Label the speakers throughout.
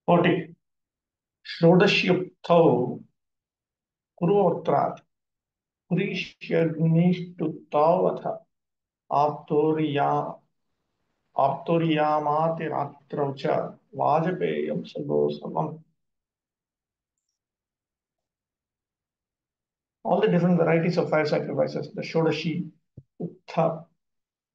Speaker 1: 40. षोडशयुक्तौ पूर्वोत्तरात् पुरीष्यग्निष्टुतावथ आप्तोरिया आप्तोरियामातिरात्रौ च वाजपेयं सगोसवम्. All the different varieties of fire sacrifices, the Shodashi, Uttha,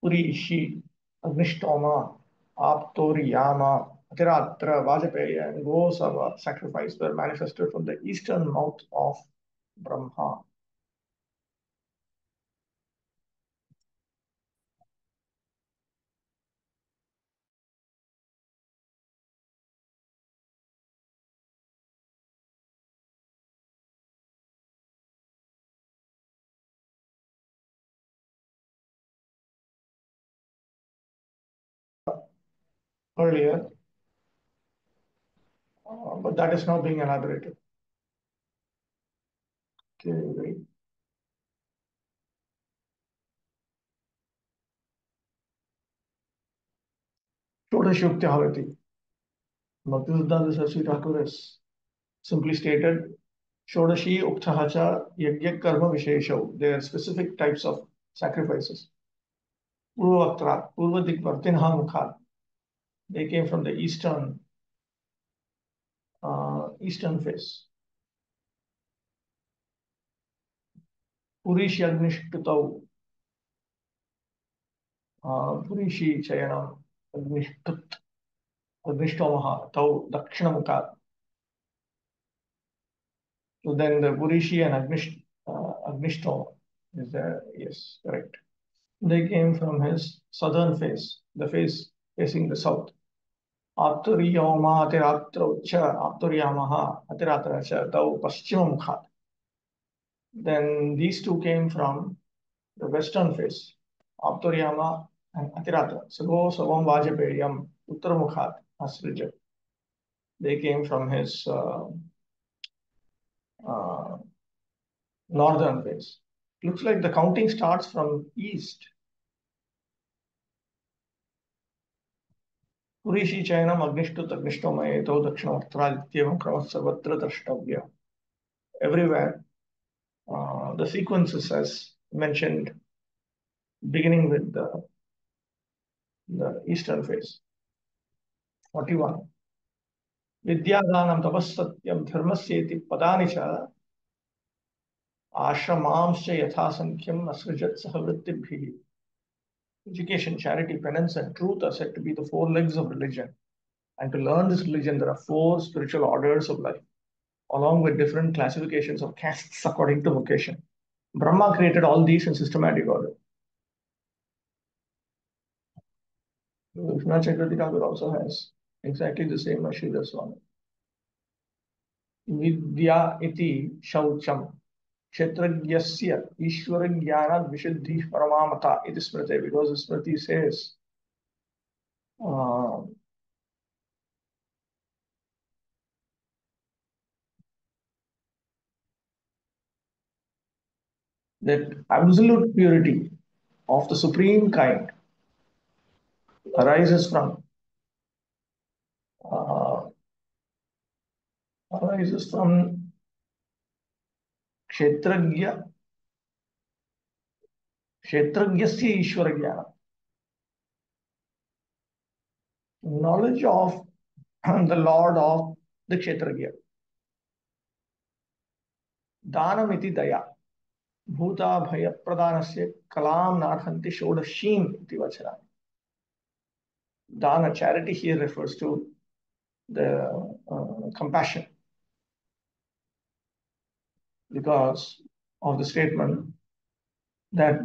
Speaker 1: Purishi, Agnishtoma, Aptoriyama, Atiratra, Vajapeya, and Gosava sacrifice were manifested from the eastern mouth of Brahma. Earlier, but that is now being elaborated. Okay, wait. Shodashukti Havati. Bhakti-siddhanta Saraswati Thakur has simply stated Shodashi Uktahacha Yajna Karma Vishesha. They are specific types of sacrifices. Purvatra, Purvadik Mukhat. They came from the eastern face. Purishi Agnishtutau, Purishi Chayanam, Agnishtut, Agnishtomaha, Tau, Dakshinamukhat. So then the Purishi and Agnishtoma is there. Yes, correct. They came from his southern face, the face facing the south. Apturiyoma Atiratrau Cha, Apturiyamaha Atiratra Cha, Tau Paschimamukhat. Then these two came from the western face, Apturiyama and Atiratra. Sago Savam Vajapayam, Uttarmukhat, Asrija. They came from his uh, northern face. Looks like the counting starts from east. Purishi Chayanam Agnishtut Agnishtomayeto Dakshinamurtradityevam Kramas Sarvatra Drashtavya. Everywhere, the sequences as mentioned, beginning with the eastern face. 41. Vidyadanam tapassatyam dharmasyeti padani cha ashramamscha yathasankhyam asrijat sahavrittibhi. Education, charity, penance, and truth are said to be the four legs of religion. And to learn this religion, there are four spiritual orders of life, along with different classifications of castes according to vocation. Brahma created all these in systematic order. Vishnu Chakravarti Thakur also has exactly the same as Sridhar Swami. Vidya iti shaucham kshetrajyasya ishvara jnana vishuddhi paramamata iti smriti, because the smriti says uh, that absolute purity of the supreme kind arises from uh, arises from kshetrajya kshetrajyasya ishvara jnana, knowledge of the Lord of the kshetrajya. Danam iti daya. Bhuta bhaya pradanasya kalam narhanti shodashim iti vachana. Dana, charity here refers to the compassion, because of the statement that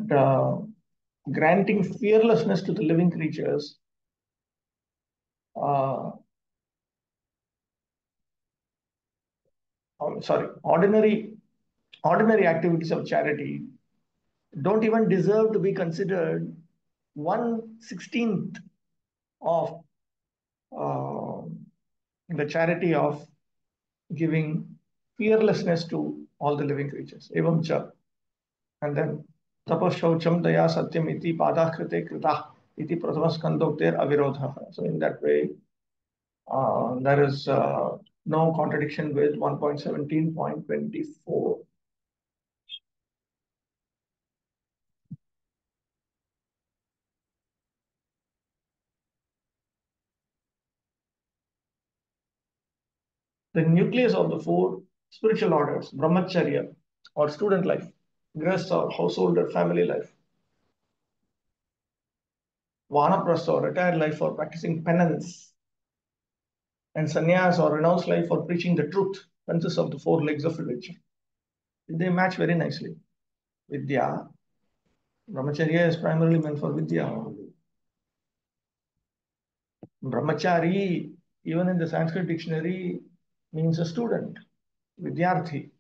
Speaker 1: granting fearlessness to the living creatures uh, sorry, ordinary activities of charity don't even deserve to be considered 1/16th of uh, the charity of giving fearlessness to all the living creatures. Evam cha. And then tapashaucham daya satyam iti padah krite kritah iti prathama skandokter avirodha. So in that way, There is no contradiction with 1.17.24. The nucleus of the four spiritual orders, brahmacharya or student life, grihastha or household or family life, vanaprastha or retired life for practicing penance, and sannyas or renounced life for preaching the truth, consists of the four legs of religion. They match very nicely. Vidya, brahmacharya is primarily meant for vidya only. Brahmachari, even in the Sanskrit dictionary, means a student, vidyarthi.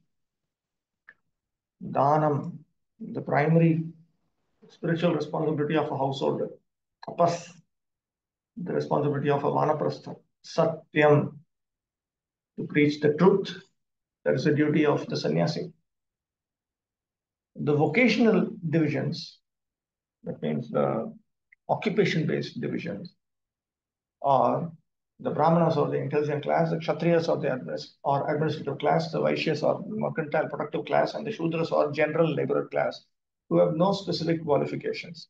Speaker 1: Dhanam, the primary spiritual responsibility of a householder. Tapas, the responsibility of a vanaprastha. Satyam, to preach the truth. That is the duty of the sannyasi. The vocational divisions, that means the occupation-based divisions, are the Brahmanas or the intelligent class, the Kshatriyas or the administrative class, the Vaishyas or mercantile productive class, and the Shudras or general laborer class, who have no specific qualifications.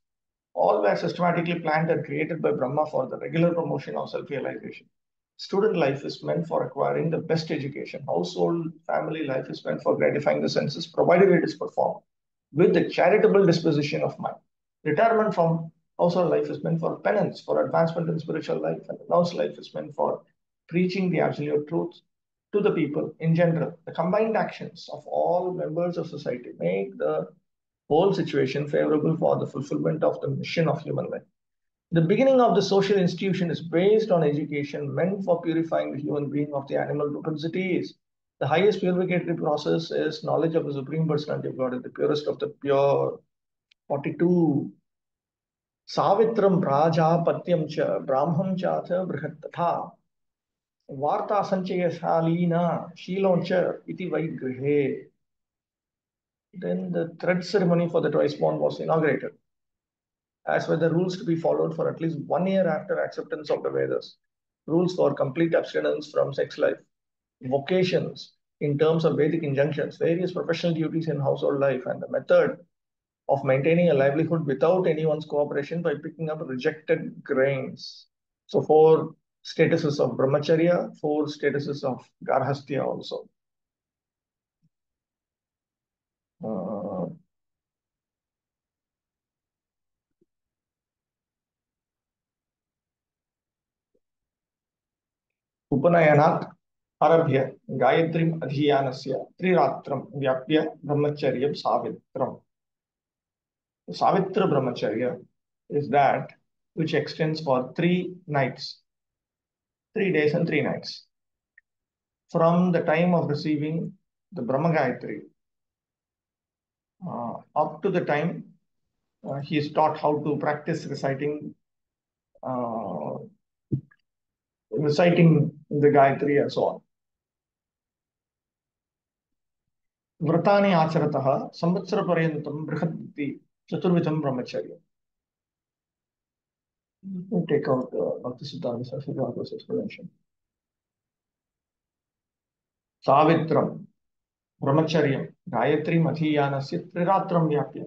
Speaker 1: All were systematically planned and created by Brahma for the regular promotion of self-realization. Student life is meant for acquiring the best education. Household family life is meant for gratifying the senses, provided it is performed with the charitable disposition of mind. Retirement from household life is meant for penance, for advancement in spiritual life, and renounced life is meant for preaching the absolute truth to the people in general. The combined actions of all members of society make the whole situation favorable for the fulfillment of the mission of human life. The beginning of the social institution is based on education meant for purifying the human being of the animal propensities. The highest purificatory process is knowledge of the Supreme Personality of God, the purest of the pure. 42. Savitram Prajapatyam cha Brahmam chath Brihattatha Varta Sanchayashalina Shiloncha iti Vaigrihe. Then the thread ceremony for the twice born was inaugurated, as were the rules to be followed for at least 1 year after acceptance of the Vedas. Rules for complete abstinence from sex life, vocations in terms of Vedic injunctions, various professional duties in household life, and the method of maintaining a livelihood without anyone's cooperation by picking up rejected grains. So, four statuses of brahmacharya, four statuses of garhastya also. Uh, उपनयनात् आरभ्य गायत्रीम् अधीयानस्य त्रिरात्रं व्याप्य ब्रह्मचर्यं सावित्रम्. Savitra brahmacharya is that which extends for 3 nights, 3 days and 3 nights, from the time of receiving the Brahma Gayatri up to the time he is taught how to practice uh, reciting the Gayatri and so on. व्रतानि आचरतः संवत्सरपर्यन्तं बृहद् चतुर्विधं ब्रह्मचर्य. Let me take out Bhaktisiddhanta Saraswati's explanation. Savitram brahmacharyam Gayatrim adhiyanasya triratram vyapya.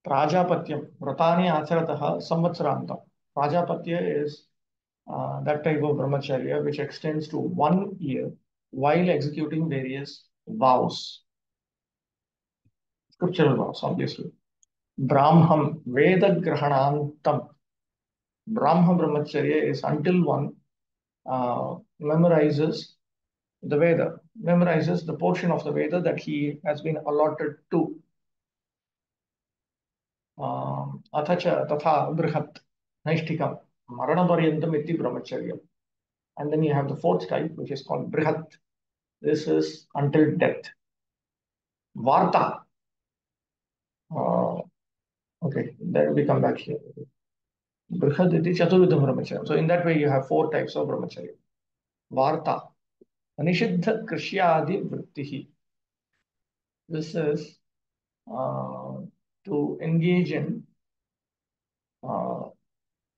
Speaker 1: Prajapatyam vratani acharatah samvatsarantam. Prajapatya is that type of brahmacharya which extends to 1 year while executing various vows, scriptural vows, obviously. Brahmam Veda Grahanantam. Brahma brahmacharya is until one memorizes the Veda, memorizes the portion of the Veda that he has been allotted to. Athacha tatha brihat naishtikam maranaparyantam iti brahmacharya. And then you have the fourth type, which is called brihat. This is until death. Varta. Okay, then we come back here. Brihat iti chaturvidham brahmacharya. So in that way, you have 4 types of brahmacharya. Varta. Anishiddha krishyadi vrittihi. This is to engage in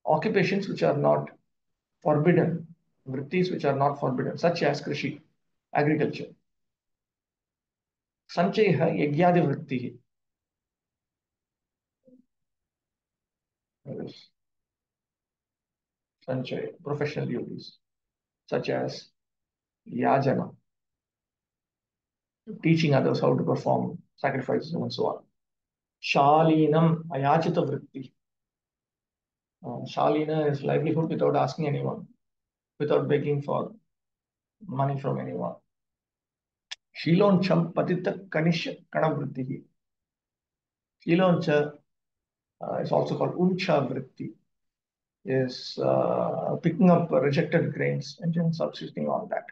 Speaker 1: occupations which are not forbidden vrittis which are not forbidden, such as krishi, agriculture. Sanchayah yagyadi vrittihi. That is Sanchay, professional duties, such as yajana, teaching others how to perform sacrifices and so on. Shalinam ayachita vritti. Shalina is livelihood without asking anyone, without begging for money from anyone. Shiloncham patita kanisha kanavritti. Shiloncha is also called uncha vritti, is picking up rejected grains and then substituting on that.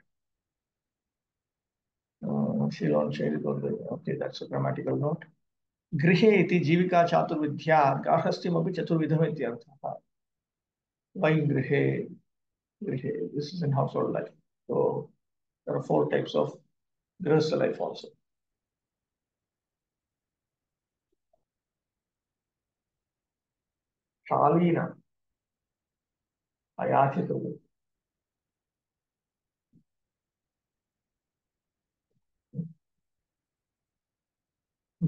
Speaker 1: Shiloncha is okay, that's a grammatical note. गृहे इति जीविका चातुर्विध्यात् गार्हस्थ्यमपि चतुर्विधम् इत्यर्थः. Why गृहे? Grihe. This is in household life. So there are 4 types of grihastha life also. Shalina, ayachita.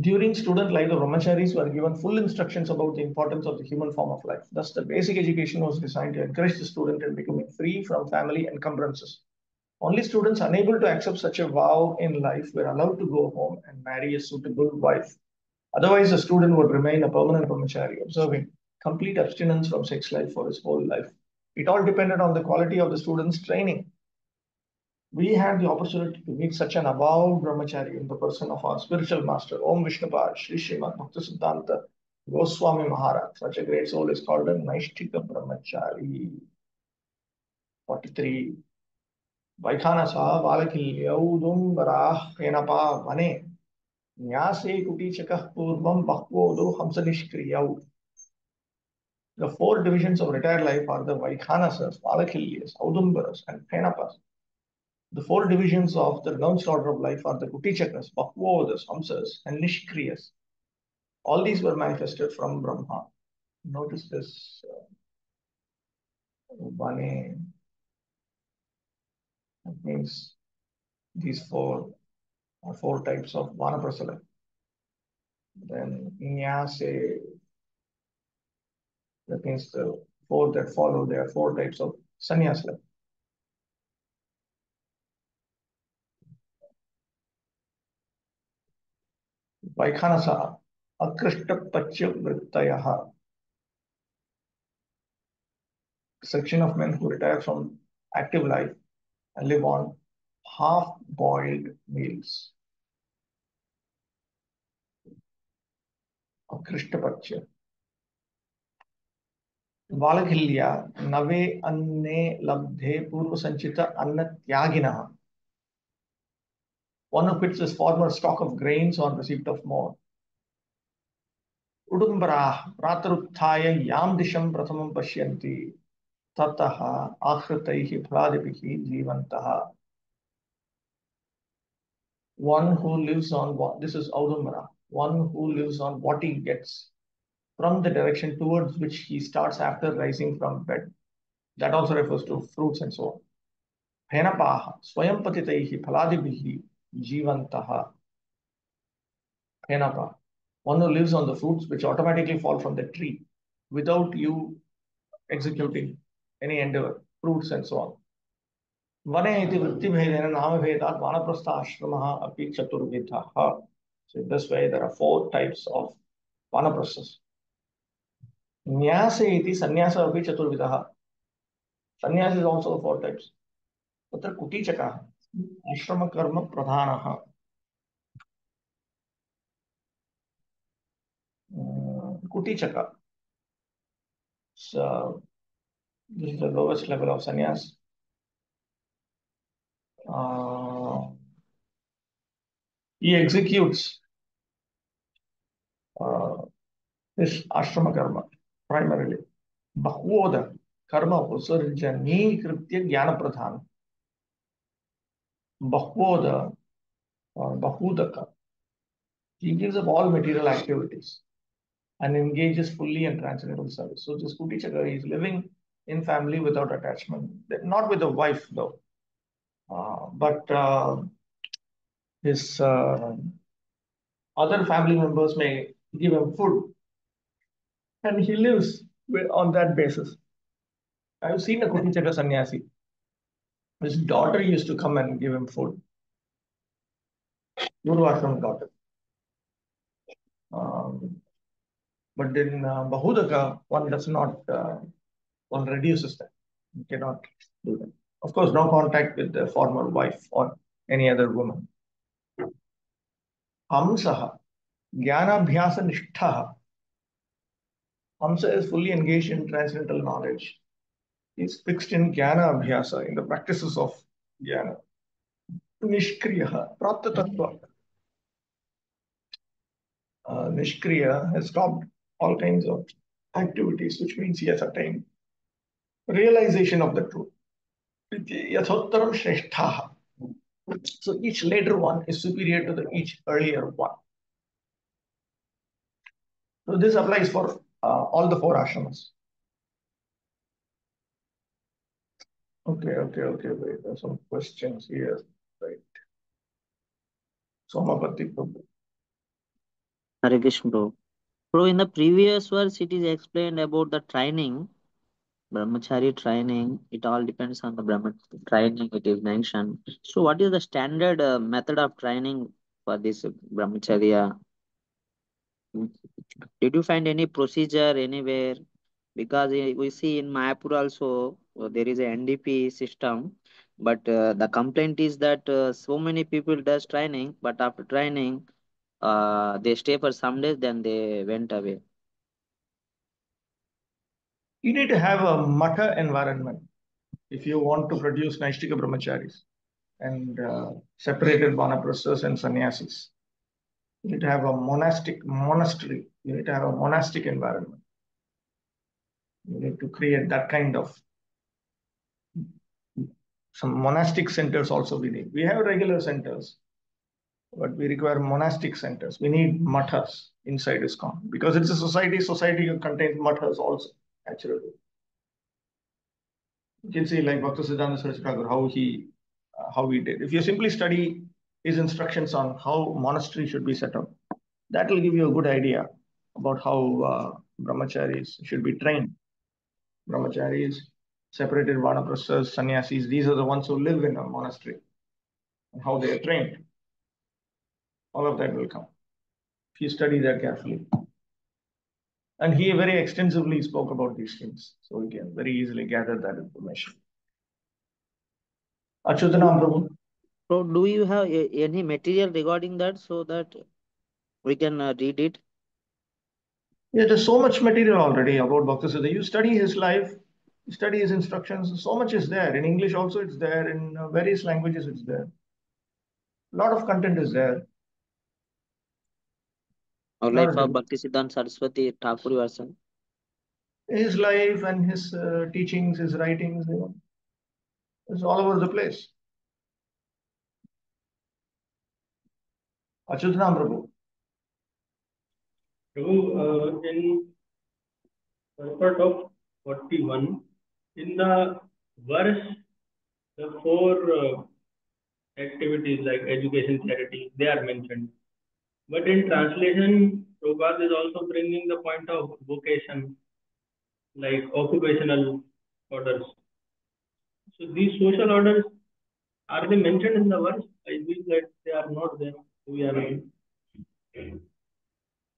Speaker 1: During student life, the brahmacharis were given full instructions about the importance of the human form of life. Thus, the basic education was designed to encourage the student in becoming free from family encumbrances. Only students unable to accept such a vow in life were allowed to go home and marry a suitable wife. Otherwise, the student would remain a permanent brahmachari, observing complete abstinence from sex life for his whole life. It all depended on the quality of the student's training. We had the opportunity to meet such an above brahmachari in the person of our spiritual master, Om Vishnupad Sri Srimad Bhaktisiddhanta Goswami Maharaj. Such a great soul is called a Naishtika Brahmachari. 43. Vaikhanasa Valakilyaudumbara Henapa Vane Nyase Kutichakah Purvam Bhakvodo Hamsanishkriyau. The 4 divisions of retired life are the Vaikhanasas, Valakilyas, Audumbaras, and Henapas. The 4 divisions of the renounced order of life are the Kutichakas, Bhakvodas, Hamsas, and Nishkriyas. All these were manifested from Brahma. Notice this Vane. That means these 4 are 4 types of Vanaprasala. Then Nyase, that means the 4 that follow, there are 4 types of sannyasa. Vaikhanasa, Akrishta Pacha Vrittayaha. Section of men who retire from active life and live on half-boiled meals. Akrishta Pacha. Valakhilya, Nave Anne Labdhe Purva Sanchita Anna Tyaginaha. One who quits his former stock of grains on receipt of more. Udumbara Prataruthaya Yam Disham Prathamam Pashyanti Tataha Akritaihi Pradipiki Jivantaha. One who lives on what, this is Audumara, one who lives on what he gets from the direction towards which he starts after rising from bed. That also refers to fruits and so on. Henapaha, Swayampatitaihi Phaladibihi Jivantaha. Henapa, one who lives on the fruits which automatically fall from the tree without you executing any endeavor, fruits and so on. Vane iti vrittibhedena namabhedat vanaprastha ashramaha api chaturvidhaha. So in this way, there are 4 types of vanaprasthas. Nyasa iti sannyasa api chaturvidhaha. Sannyasa is also 4 types. Tatra kutichaka, ashrama karma pradhanaha. Kutichaka. So this is the lowest level of sannyas. He executes this ashrama karma primarily. Bhakvoda karma usarjani kritya jnana pradhan. Bhakvoda or Bahudaka. He gives up all material activities and engages fully in transcendental service. So this Kutichaka is living in family without attachment. Not with a wife though, but his other family members may give him food, and he lives on that basis. I've seen a Kutichaka sannyasi. His daughter used to come and give him food. Guru Ashram daughter. Um, but in Bahudaka, one does not, one reduces that. You cannot do that. Of course, no contact with the former wife or any other woman. Hamsaha, Jnanabhyasa Nishthaha. Hamsa is fully engaged in transcendental knowledge. He's fixed in Jnana Abhyasa, in the practices of Jnana. Nishkriya, Prapta Tattva. Nishkriya has stopped all kinds of activities, which means he has attained realization of the truth. Yathottaram Shresthaha. So each later one is superior to the each earlier one. So this applies for all the four ashramas. Okay. Wait, there's some questions here. Right. Somapati Prabhu.
Speaker 2: Hare Krishna, bro. Bro, in the previous verse, it is explained about the training, brahmachari training. It all depends on the brahmachari training. It is mentioned. So, what is the standard method of training for this brahmacharya? Did you find any procedure anywhere? Because we see in Mayapur also there is a NDP system, but the complaint is that so many people does training, but after training, they stay for some days, then they went away.
Speaker 1: You need to have a matha environment if you want to produce Naishtika brahmacharis and separated vanaprasthas and sannyasis. You need to have a monastery. You need to have a monastic environment. You need to create that kind of some monastic centers also we need. We have regular centers, but we require monastic centers. We need mathas inside ISKCON because it's a society. Society contains mathas also, naturally. You can see like Bhaktisiddhanta Saraswati Thakur, how he did. If you simply study his instructions on how monastery should be set up, that will give you a good idea about how brahmacharis should be trained. Brahmacharis, separated vanaprasthas, sannyasis, these are the ones who live in a monastery and how they are trained. All of that will come if you study that carefully. And he very extensively spoke about these things, so we can very easily gather that information. Achyutanam Prabhu.
Speaker 2: So, do you have any material regarding that so that we can read it?
Speaker 1: Yeah, there's so much material already about Bhaktisiddhanta. You study his life, you study his instructions, so much is there. In English also it's there, in various languages it's there. A lot of content is there.
Speaker 2: Or life of Bhaktisiddhanta Saraswati Thakur you are saying?
Speaker 1: His life and his teachings, his writings, it's all over the place. Achyutanam Prabhu.
Speaker 3: Prabhu, in part of 41, in the verse, the four activities like education, charity, they are mentioned. But in translation, Prabhupada is also bringing the point of vocation, like occupational orders. So these social orders, are they mentioned in the verse? I believe that they are not there. We are in.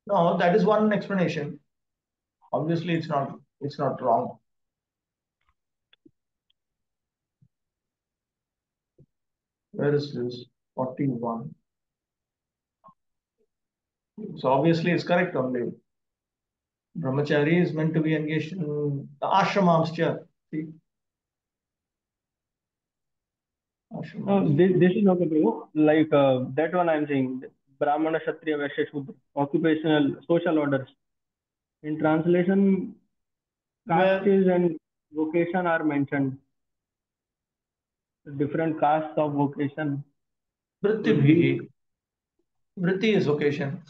Speaker 1: No, that is one explanation. Obviously, it's not wrong. Where is this? 41. So obviously it's correct only. Brahmachari is meant to be engaged in the ashramamscha. See?
Speaker 3: This is okay, Prabhu. Like that one I'm saying, Brahmana, Kshatriya, Vaishya, Shudra, occupational, social orders. In translation, castes and vocation are mentioned. Different castes of vocation.
Speaker 1: Vritti is vocation.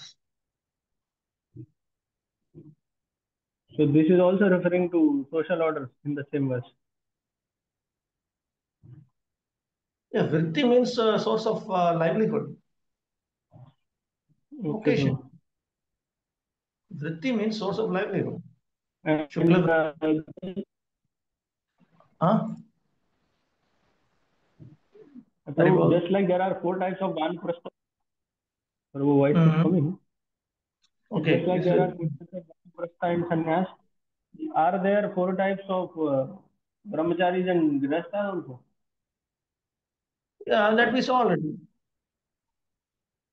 Speaker 3: So this is also referring to social orders in the same verse.
Speaker 1: Yeah, vritti means source of livelihood,
Speaker 3: Okay,
Speaker 1: vocation.
Speaker 3: Prabhu.
Speaker 1: Vritti means source of livelihood.
Speaker 3: And
Speaker 1: Shukla, huh?
Speaker 3: Prabhu, just like there are 4 types of Vanaprastha, Prabhu, voice is
Speaker 1: Mm-hmm.
Speaker 3: coming.
Speaker 1: Okay.
Speaker 3: Just like there are 4 types of Vanaprastha and Sannyas, are there 4 types of Brahmacharis and Grihasthas also?
Speaker 1: Yeah, that we saw already.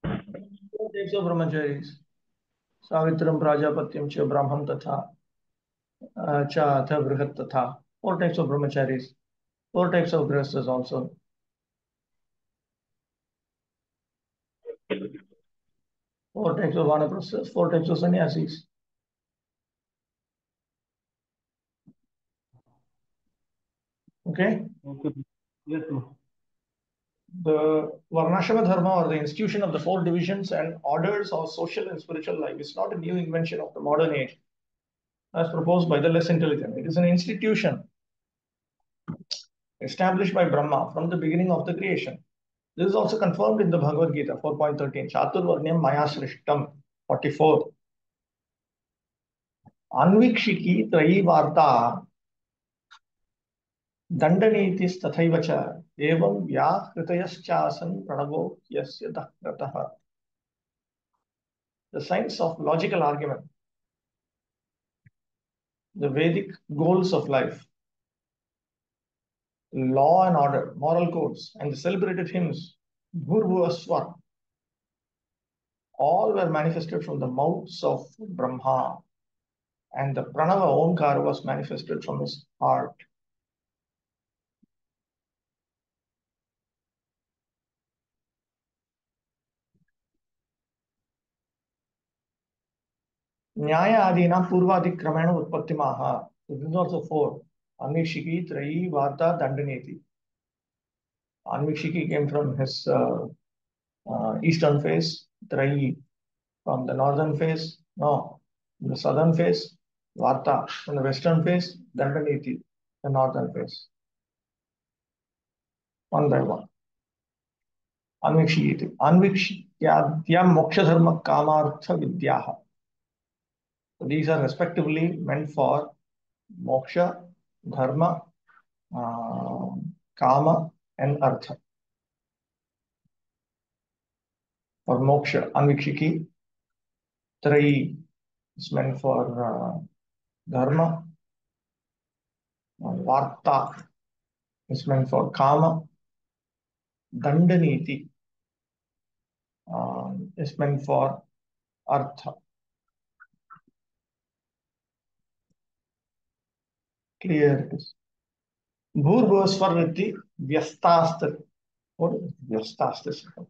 Speaker 1: 4 types of brahmacharis. Savitram, Prajapatyam, cha Brahman tatha, cha atha Brihat tatha. 4 types of brahmacharis. 4 types of grihasthas also. 4 types of vanaprasthas, 4 types of sannyasis. Okay?
Speaker 3: Okay. Yes, Prabhu.
Speaker 1: The Varnashrama Dharma, or the institution of the 4 divisions and orders of social and spiritual life, is not a new invention of the modern age as proposed by the less intelligent. It is an institution established by Brahma from the beginning of the creation. This is also confirmed in the Bhagavad Gita 4.13. Chaturvarnyam Maya Srishtam 44. Anvikshiki Trayi Varta Dandanitistatthaiva cha evam vyakritayaschasan pranavo yasya dakrataha. The science of logical argument, the Vedic goals of life, law and order, moral codes, and the celebrated hymns, Bhurvaswar, all were manifested from the mouths of Brahma, and the Pranava Omkara was manifested from his heart. Nyaya Adina Purvadikramena Utpattimaha. So this is also 4. Anvikshiki, Trayi, Varta, Dandaneti. Anvikshiki came from his eastern face, Trayi from the northern face, no, the southern face, Varta from the western face, Dandaneti, the northern face. One by one. Anvikshiki. Anvikshyadya Moksha Dharma Kamartha Vidyaha. So these are respectively meant for moksha, dharma, kama, and artha. For moksha, anvikshiki, trayi is meant for dharma, varta is meant for kama, dandaniti is meant for artha. Clear it is. Bhurvasvariti vyastastra. What is vyastastra?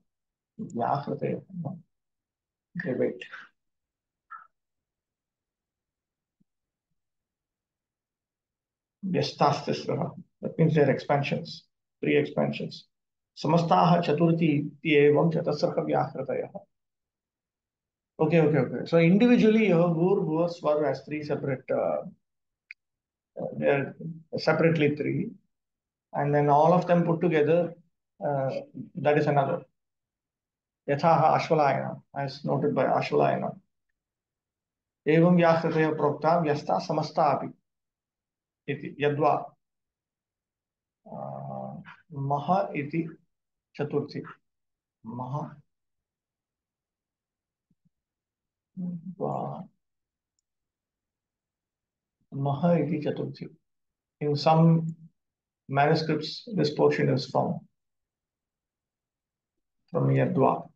Speaker 1: Vyakrate. Okay, wait. Vyastastra. That means they're expansions, 3 expansions. Samastaha chaturthi ityevam chatasarha vyakratayaha. Okay. So individually, you have Bhur, Bhuva, Swar as 3 separate, they're separately 3. And then all of them put together, that is another. Yathaha Ashvalayana, as noted by Ashvalayana. Evam vyakrataya prokta vyasta samasta api. Iti yadva. Maha iti chaturthi. Maha. Maha iti chaturthi. In some manuscripts, this portion is found from Yadva.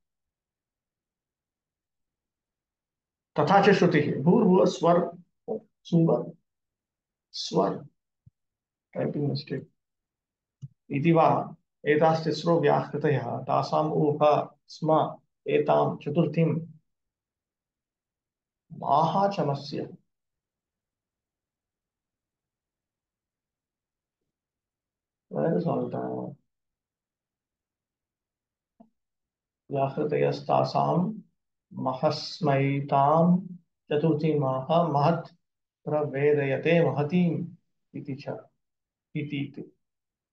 Speaker 1: तथा च श्रुतिः भूर्भुवः स्वर सुवर स्वर typing mistake इति वा एतास्तिस्रो व्याहृतयः तासाम् ऊह स्म एतां चतुर्थीं माहाचमस्य. Where is all the व्याहृतयस्तासां महस्मैतां चतुर्थी माह महत् pravedayate mahatim iti cha iti iti.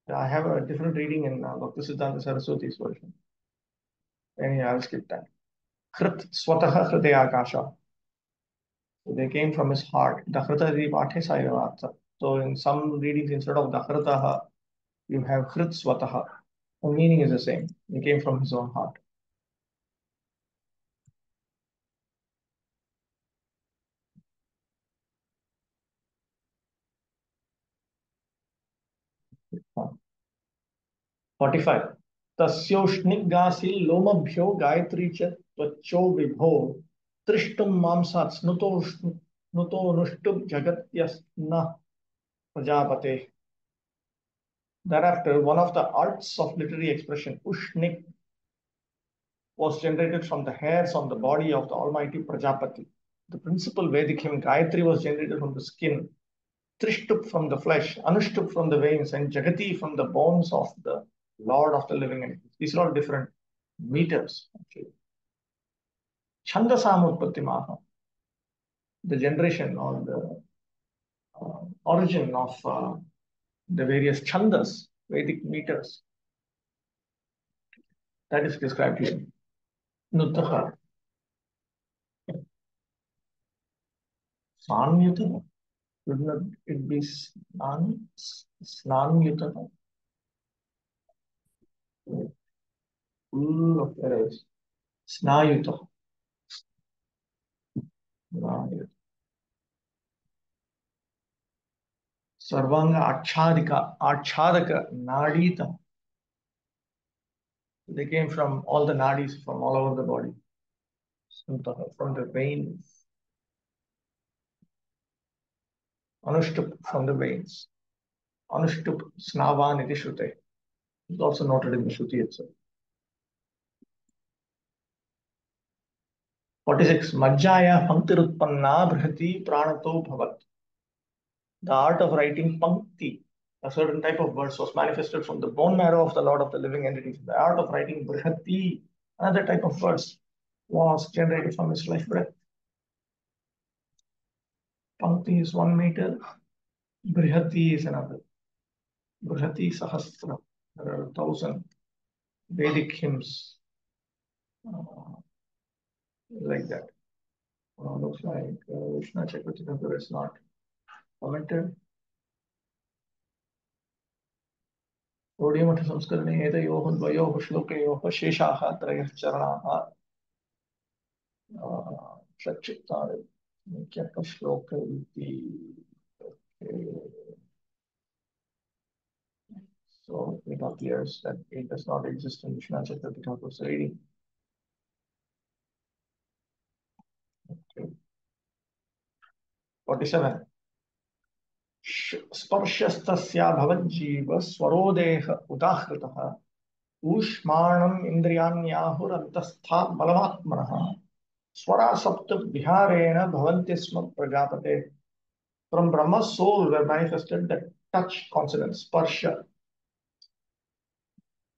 Speaker 1: I have a different reading in Bhaktisiddhanta Saraswati's version. Anyway, I'll skip that. Krit swataha hridayakasha. So they came from his heart. Dahrita iti pathe sayavartha. So in some readings, instead of dahritaha, you have hrit swataha. The meaning is the same. He came from his own heart. Huh. 45. तस्योष्णिगासी लोमभ्यो Gayatri च त्वचो विभो तृष्टुम मांसात् स्नुतोनुष्टुप् जगत्यस्न प्रजापते. Thereafter, one of the arts of literary expression, Ushnik, was generated from the hairs on the body of the Almighty Prajapati. The principal Vedic hymn Gayatri was generated from the skin, Trishtup from the flesh, Anushtup from the veins, and Jagati from the bones of the Lord of the living entities. These are all different meters, actually. Chandasamutpattimaha, the generation or the origin of the various chandas, Vedic meters, that is described here. Nuttaha, Sanyuta, should not it be Snanyuta? Full of errors. Snayuta. Sarvanga Achadaka, Nadita. They came from all the nadis from all over the body, from the veins. Anushtup from the veins. Anushtup Snavan iti Shrute. It's also noted in the Shruti itself. 46. Majjaya Panktirutpanna Brihati Pranato Bhavat. The art of writing Pankti, a certain type of verse, was manifested from the bone marrow of the Lord of the living entities. The art of writing Brihati, another type of verse, was generated from his life breath. Pankti is 1 meter, Brihati is another. Brihati Sahasra. There are 1,000 Vedic hymns like that. Looks like Vishnu Chakravarti is not commented. Gaudiya Samskarane Edayoh Dvayoh Shlokayoh Sheshaha Trayah Charanaha Shachitare Mukyaka Shloka Iti. So it appears that it does not exist in Vishnu Chakravarti's reading. Okay. 47. स्पर्शस्तस्या भवज्जीव स्वरोदेह उदाहृतः ऊष्माणम् इन्द्रियाण्याहुरन्तस्था बलमात्मनः स्वरा सप्त विहारेण भवन्ति स्म प्रजापते. From Brahma's soul were manifested the touch consonants, sparsha.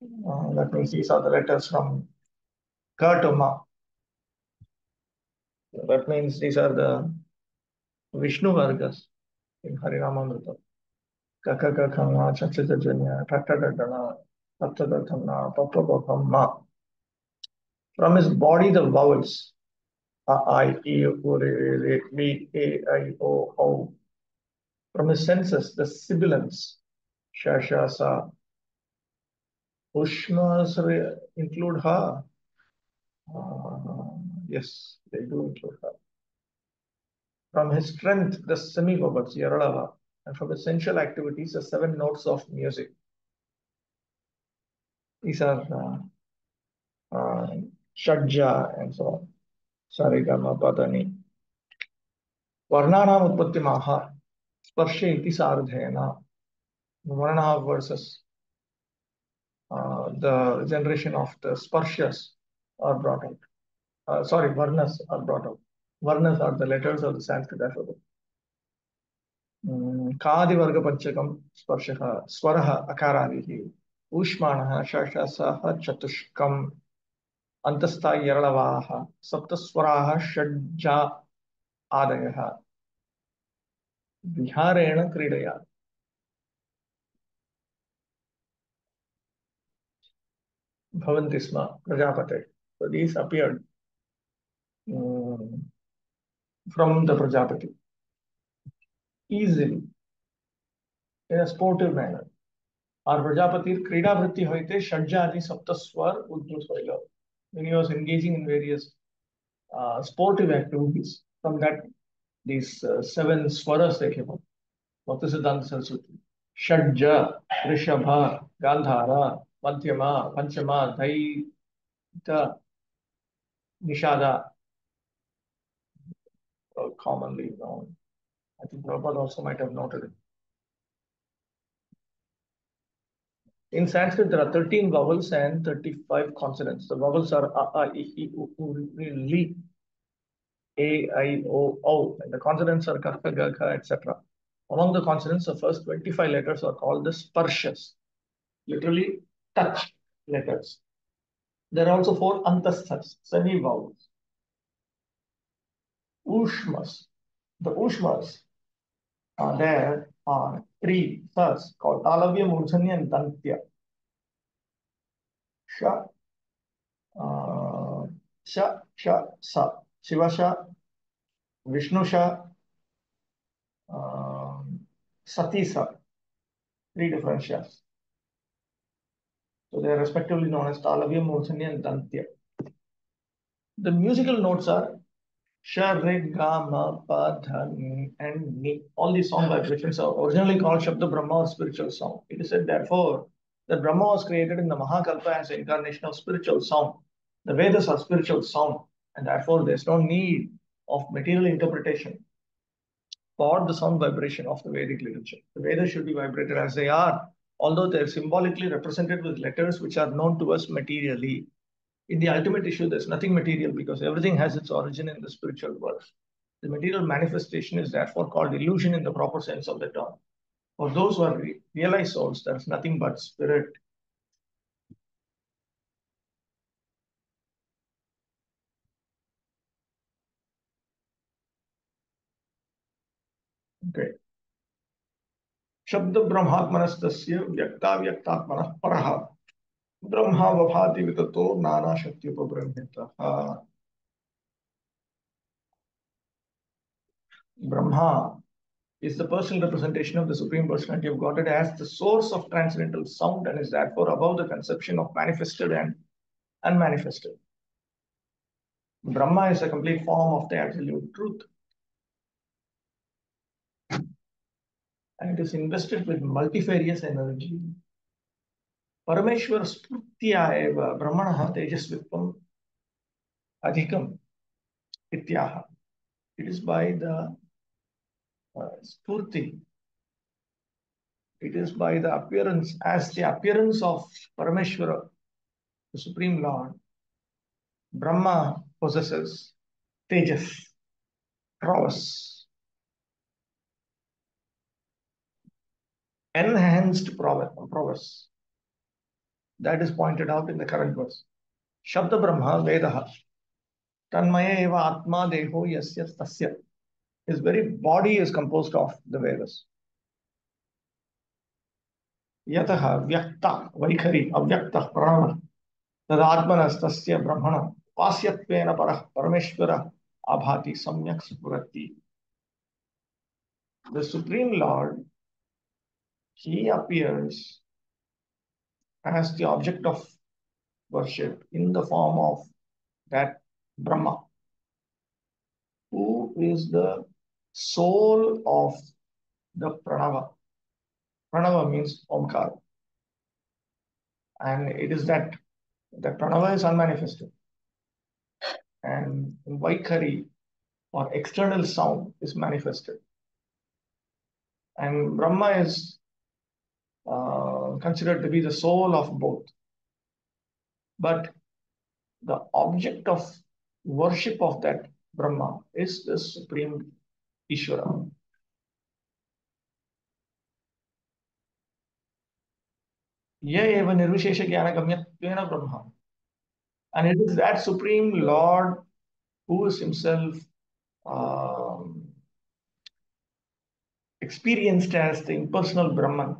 Speaker 1: That means these are the letters from Ka to Ma. That means these are the Vishnu Vargas in Harinamamrita. Kaka Kakama, Chachitajanya, Tatadadana, Tattadathana, Papapapamma. From his body, the vowels A, I, E, U, R, E, A, I, O. From his senses, the sibilants, Sha, Sha, Sa. Ushmas include Ha. Yes, they do include Ha. From his strength, the semi-vowels, Yaralava. And from his sensual activities, the 7 notes of music. These are Shadja and so on. Sarigama, Padani. Varnanam Utpatti Maha. Sparsha iti Sardhena. 1.5 verses. The generation of the Sparshas are brought out. Varnas are brought out. Varnas are the letters of the Sanskrit alphabet. Kadivarga Panchakam Sparshaha Swaraha Akaradihi Ushmanaha Shashasaha Chatushkam Antastha Yaralavaha Saptaswaraha Shadja Adayaha. विहारेण क्रीडया भवन्ति स्म प्रजापते. So these appeared from the Prajapati easily in a sportive manner. Our Prajapati क्रीडा वृत्ति होते षड्जाति सप्तस्वर उद्धृत होइल. When he was engaging in various sportive activities, from that these seven swaras they came up. Bhakti Siddhanta Saraswati. Shadja, Rishabha, Gandhara, Madhyama, Panchama, Dhaita, Nishada, commonly known. I think Prabhupada also might have noted it. In Sanskrit, there are 13 vowels and 35 consonants. The vowels are A, I, I, U, Li, A, I, O, and the consonants are Ka, Ga, Kha, etc. Among the consonants, the first 25 letters are called the sparshas, literally touch letters. There are also 4 antasthas, semi-vowels. Ushmas. The ushmas there are 3 thus called Talavya, Murdzanya, and Dantya. Sha, Sa, Shiva Sha, Vishnu Sha, Sati Sa. 3 different shas. So they are respectively known as Talavya, Murdzanya, and Dantya. The musical notes are Sha, Re, Ga, Ma, Pa, Dha, Ni, and Ni. All these sound vibrations are originally called Shabda Brahma or spiritual sound. It is said, therefore, that Brahma was created in the Mahakalpa as an incarnation of spiritual sound. The Vedas are spiritual sound, and therefore there is no need of material interpretation for the sound vibration of the Vedic literature. The Vedas should be vibrated as they are, although they are symbolically represented with letters which are known to us materially. In the ultimate issue, there's nothing material because everything has its origin in the spiritual world. The material manifestation is therefore called illusion in the proper sense of the term. For those who are realized souls, there is nothing but spirit. Okay. Shabda Brahmatmanastasya Vyakta Vyaktatmanah Paraha Brahma Vabhati Vitato Nana Shakti Upabrahmita. Brahma is the personal representation of the Supreme Personality of Godhead as the source of transcendental sound and is therefore above the conception of manifested and unmanifested. Brahma is a complete form of the absolute truth. And it is invested with multifarious energy. Parameshwar Spurtya eva Brahmanaha Tejasvitvam Adhikam Ityaha. It is by the Spurti. It is by the appearance, as the appearance of Parameshwara, the Supreme Lord. Brahma possesses Tejas, prowess, enhanced prowess. That is pointed out in the current verse. Shabda Brahma Vedaha. Tanmaya eva Atma Deho Yasya Tasya. His very body is composed of the Vedas. Yataha Vyakta Vaikhari Avyakta Pranava Tadatmanas Tasya Brahmana Pasyatvena Parah Parameshwara Abhati Samyak Spurati. The Supreme Lord, he appears as the object of worship in the form of that Brahma, who is the soul of the Pranava. Pranava means Omkar. And it is that Pranava is unmanifested. And Vaikhari or external sound is manifested. And Brahma is considered to be the soul of both. But the object of worship of that Brahma is the Supreme Ishvara. Ye eva nirvishesha jnana gamyatvena Brahma. And it is that Supreme Lord who is himself experienced as the impersonal Brahman,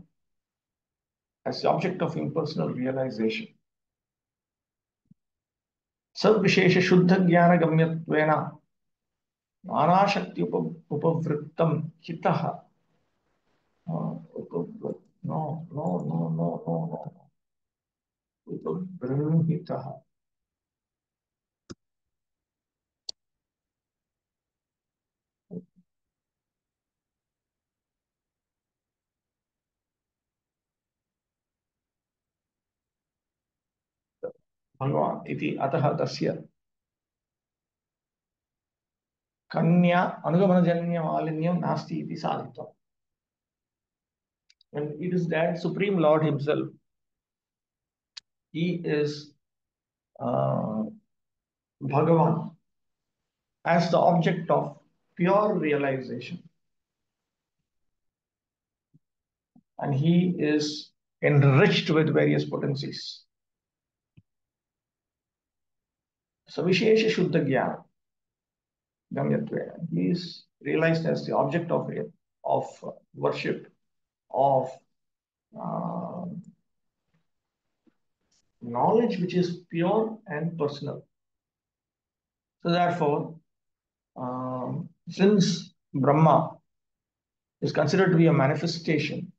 Speaker 1: as the object of impersonal realization. Sarvishesha Shuddha Jnana Gamyatvena Nanashakti Upavrittam Hitaha. No, no, no, no, no, no. Upavrimhitaha. भगवान् इति अतः तस्य कन्या अनुगमनजन्य मालिन्यं नास्ति इति साधितम्. And it is that Supreme Lord Himself. He is Bhagavan as the object of pure realization. And He is enriched with various potencies. Savishesha Shuddha Jnana Gamyatvena. He is realized as the object of worship, of knowledge which is pure and personal. So therefore, since Brahma is considered to be a manifestation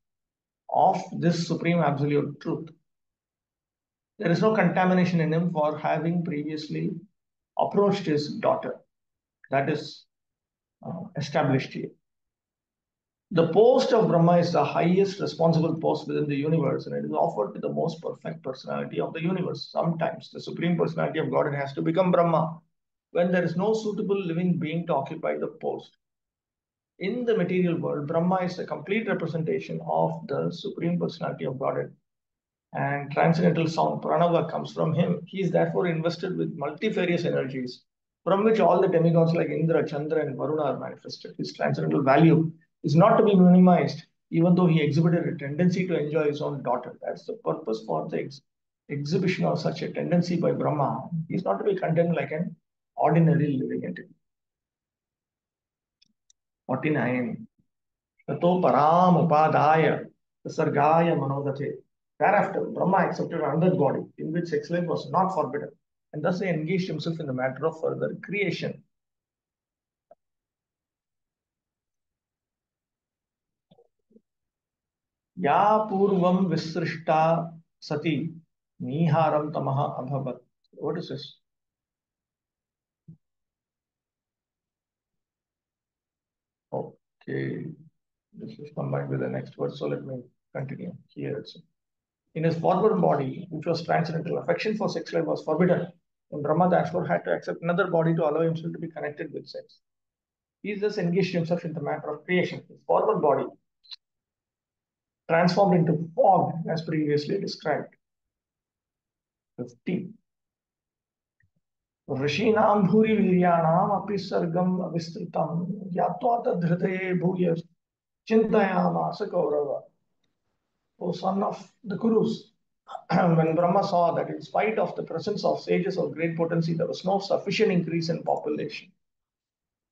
Speaker 1: of this supreme absolute truth, there is no contamination in him for having previously approached his daughter. That is established here. The post of Brahma is the highest responsible post within the universe, and it is offered to the most perfect personality of the universe. Sometimes the supreme personality of God has to become Brahma when there is no suitable living being to occupy the post. In the material world, Brahma is a complete representation of the supreme personality of Godhead, and transcendental sound pranava comes from him. He is therefore invested with multifarious energies from which all the demigods like Indra, Chandra, and Varuna are manifested. His transcendental value is not to be minimized, even though he exhibited a tendency to enjoy his own daughter. That's the purpose for the exhibition of such a tendency by Brahma. He is not to be condemned like an ordinary living entity. 49. Tato param upadaya sargaya manodate. Thereafter, Brahma accepted another body in which sex life was not forbidden, and thus he engaged himself in the matter of further creation. Ya purvam visrishta sati niharam tamaha abhavat. What is this? Okay, this is combined with the next word, so let me continue here. In his former body, which was transcendental, affection for sex life was forbidden, and Brahma therefore had to accept another body to allow himself to be connected with sex. He thus engaged himself in the matter of creation. His former body transformed into fog, as previously described. 50. ऋषीणां भूरिवीर्याणाम् अपि सर्गम् अविस्तृतं ज्ञात्वा तद्धृतये भूय चिन्तयामास Kaurava. O son of the Kurus, when Brahma saw that in spite of the presence of sages of great potency, there was no sufficient increase in population,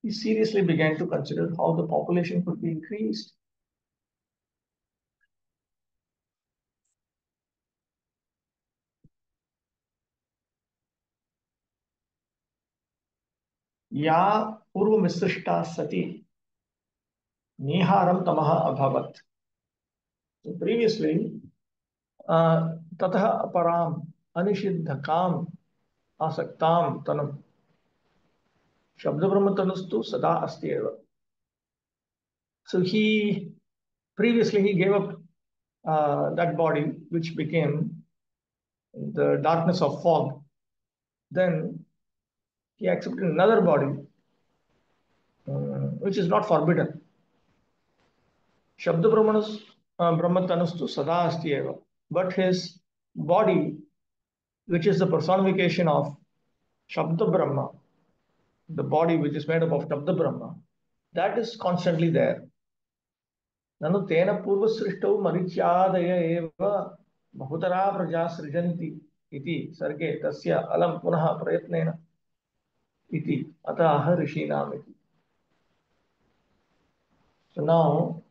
Speaker 1: he seriously began to consider how the population could be increased. Ya purvamisrishta sati niharam tamaha abhavat. So previously, tatha param anishiddhakam asaktam tanam shabda brahmatanustu sada asti eva. So previously he gave up that body which became the darkness of fog. Then he accepted another body which is not forbidden. Shabda brahmatanustu sada asti eva. But his body, which is the personification of Shabda Brahma, the body which is made up of Shabda Brahma, that is constantly there. Nanu tena purvasrishtau marityadaya eva bahutara praja srijanti iti sarge tasya alam punaha prayatnena iti ataha rishinam iti. So now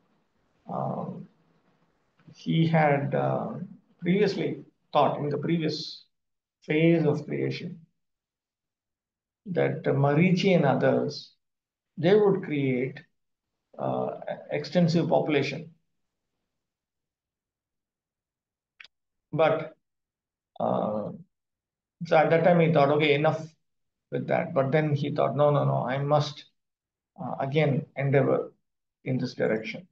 Speaker 1: um, he had previously thought in the previous phase of creation that Marichi and others, they would create extensive population. But so at that time he thought, okay, enough with that. But then he thought, no, no, no, I must again endeavor in this direction.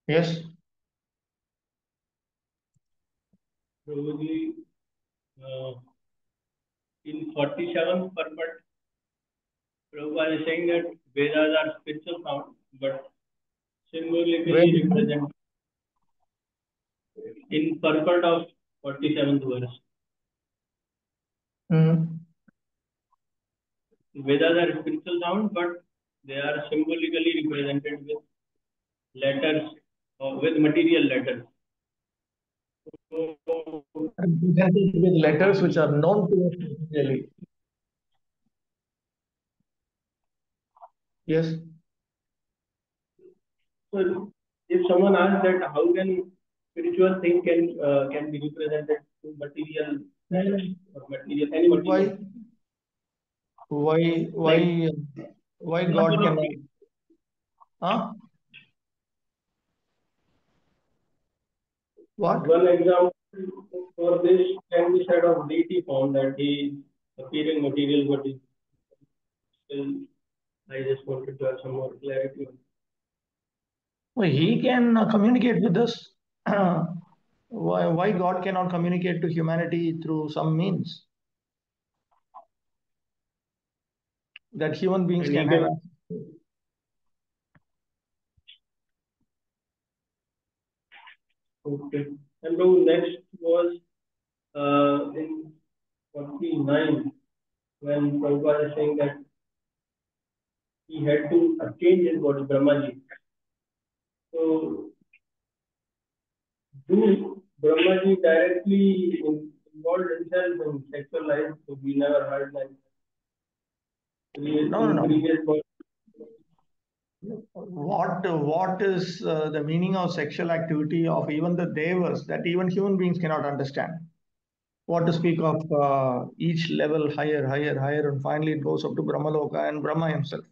Speaker 1: Yes.
Speaker 3: Prabhuji, in 47th purport, Prabhupada is saying that Vedas are spiritual sound, but symbolically represent in purport of 47th verse. Vedas are spiritual sound, but they are symbolically represented with letters or with material letters.
Speaker 1: Represented with letters which are known to us materially. Yes.
Speaker 3: So, if someone asks that how can spiritual thing can be represented to material letters or material any material?
Speaker 1: Why God cannot? Huh? What?
Speaker 3: One example for this can be said of deity form, that he appearing material, but is still. I just wanted to have some more clarity on.
Speaker 1: Well, he can communicate with us. Why God cannot communicate to humanity through some means that human beings
Speaker 3: And he
Speaker 1: can have?
Speaker 3: Okay. And now next was in 49 when Prabhupada is saying that he had to change his body, Brahmaji. So, do Brahmaji directly involved himself in sexual life? So we never heard that.
Speaker 1: No. What is the meaning of sexual activity of even the devas that even human beings cannot understand? What to speak of each level higher, and finally it goes up to Brahmaloka and Brahma himself.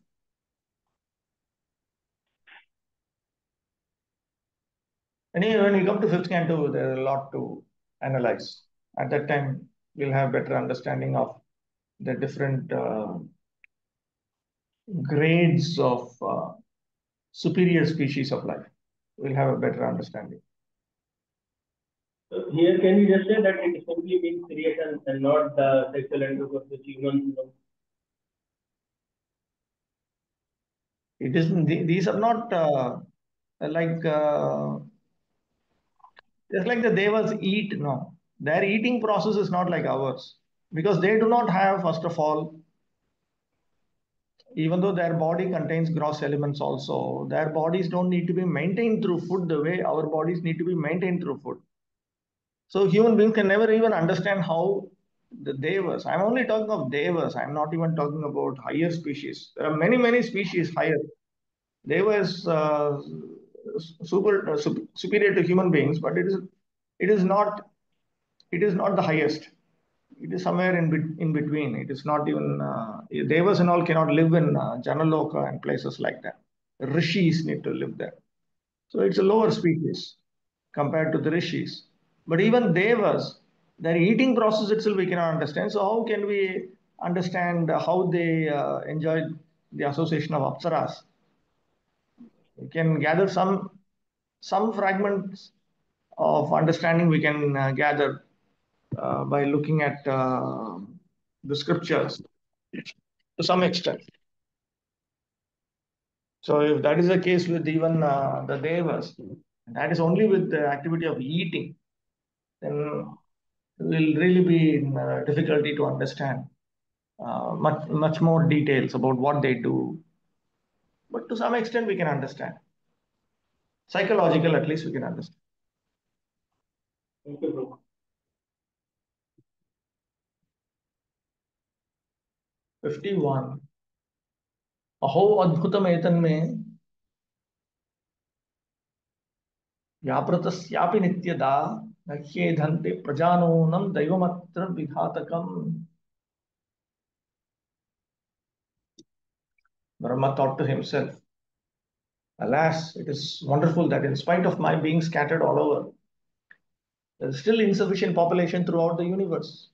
Speaker 1: Anyway, when we come to fifth canto, there are a lot to analyze. At that time, we'll have better understanding of the different grades of superior species of life. We'll have a better understanding.
Speaker 3: So here, can you just say that it simply means creation and not the sexual intercourse with humans?
Speaker 1: It isn't. These are not like just like the devas eat. No, their eating process is not like ours because they do not have, first of all, even though their body contains gross elements also, their bodies don't need to be maintained through food the way our bodies need to be maintained through food. So human beings can never even understand how the devas, I'm only talking of devas, I'm not even talking about higher species. There are many species higher. Deva is superior to human beings, but it is not the highest. It is somewhere in between. It is not even devas and all cannot live in Janaloka and places like that. Rishis need to live there. So it's a lower species compared to the rishis. But even devas, their eating process itself we cannot understand. So how can we understand how they enjoy the association of apsaras? We can gather some fragments of understanding we can gather by looking at the scriptures to some extent. So if that is the case with even the devas, that is only with the activity of eating, then we'll really be in difficulty to understand much more details about what they do. But to some extent we can understand. Psychological, at least we can understand.
Speaker 3: Thank you, bro.
Speaker 1: 51. अहो अद्भुतम एतन्मे व्यापृतस्यापि नित्यदा न ह्येधन्ते प्रजानूनं दैवमत्र विघातकम्. Brahma thought to himself, alas, it is wonderful that in spite of my being scattered all over, there is still insufficient population throughout the universe.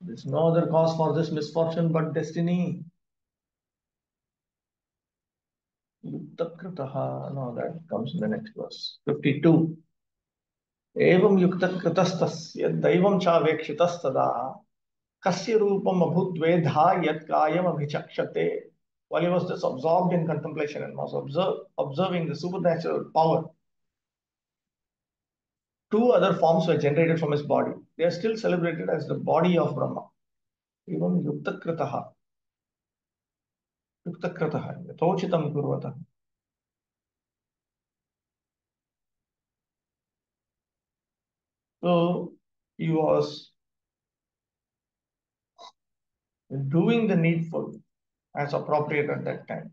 Speaker 1: There is no other cause for this misfortune but destiny. Yuktakritaha, no, that comes in the next verse. 52. Evam yuktakritastasya daivam chavekshitastada kasya rupam abhutvedha yat kayam abhichakshate. While he was just absorbed in contemplation and was observing the supernatural power, two other forms were generated from his body. They are still celebrated as the body of Brahma. Evam yuktakritaha. Yuktakritaha. Yathochitam kurvata. So he was doing the needful as appropriate at that time.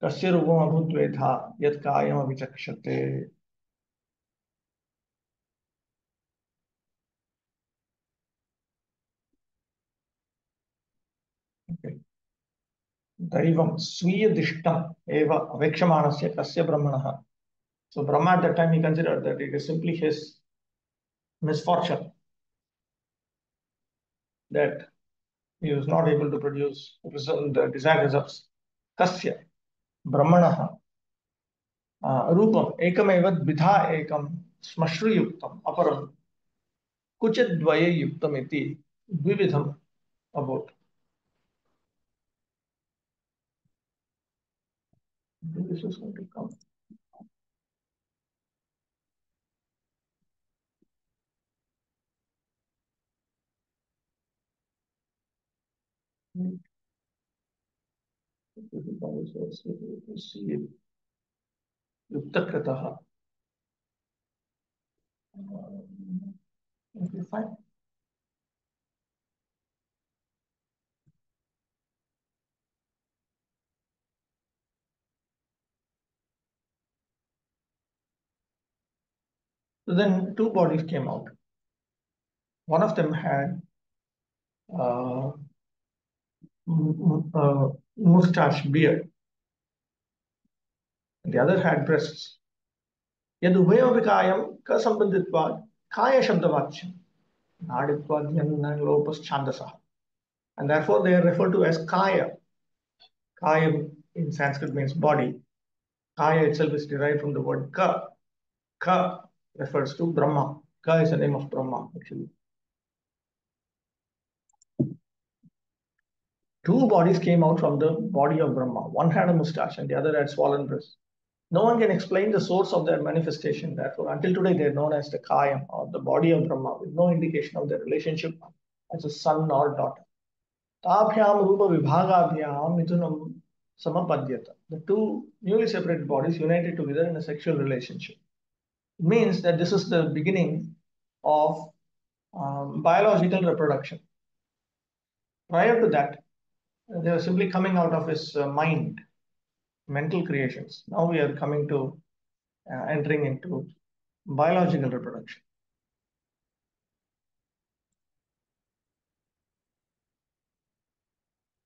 Speaker 1: Kasya rupam abhutvedha yat kayam avichakshate. Okay. Daivam swiya dishtam eva avekshamanasya kasya brahmanaha. So Brahma at that time he considered that it is simply his misfortune that he was not able to produce the desired results. Kasya brahmanaha rupam ekam vidha ekam smashru yuktam aparam kuchadvaye yuktam iti dvividham about. This is going to come. Yuktakritaha. Okay, fine. So then two bodies came out. One of them had uh, mustache, beard. The other had breasts. Yadubhayopi kayam ka sambandhitvad kaya shabdavachyam naditvad lopas chandasa. And therefore they are referred to as kaya. Kaya in Sanskrit means body. Kaya itself is derived from the word ka. Ka refers to Brahma. Ka is the name of Brahma actually. Two bodies came out from the body of Brahma. One had a mustache and the other had swollen breasts. No one can explain the source of their manifestation. Therefore, until today, they are known as the Kayam or the body of Brahma, with no indication of their relationship as a son or daughter. Tabhyam rupa vibhagabhyam mithunam samapadyata. The two newly separated bodies united together in a sexual relationship. It means that this is the beginning of biological reproduction. Prior to that, they were simply coming out of his mind, mental creations. Now we are coming to entering into biological reproduction.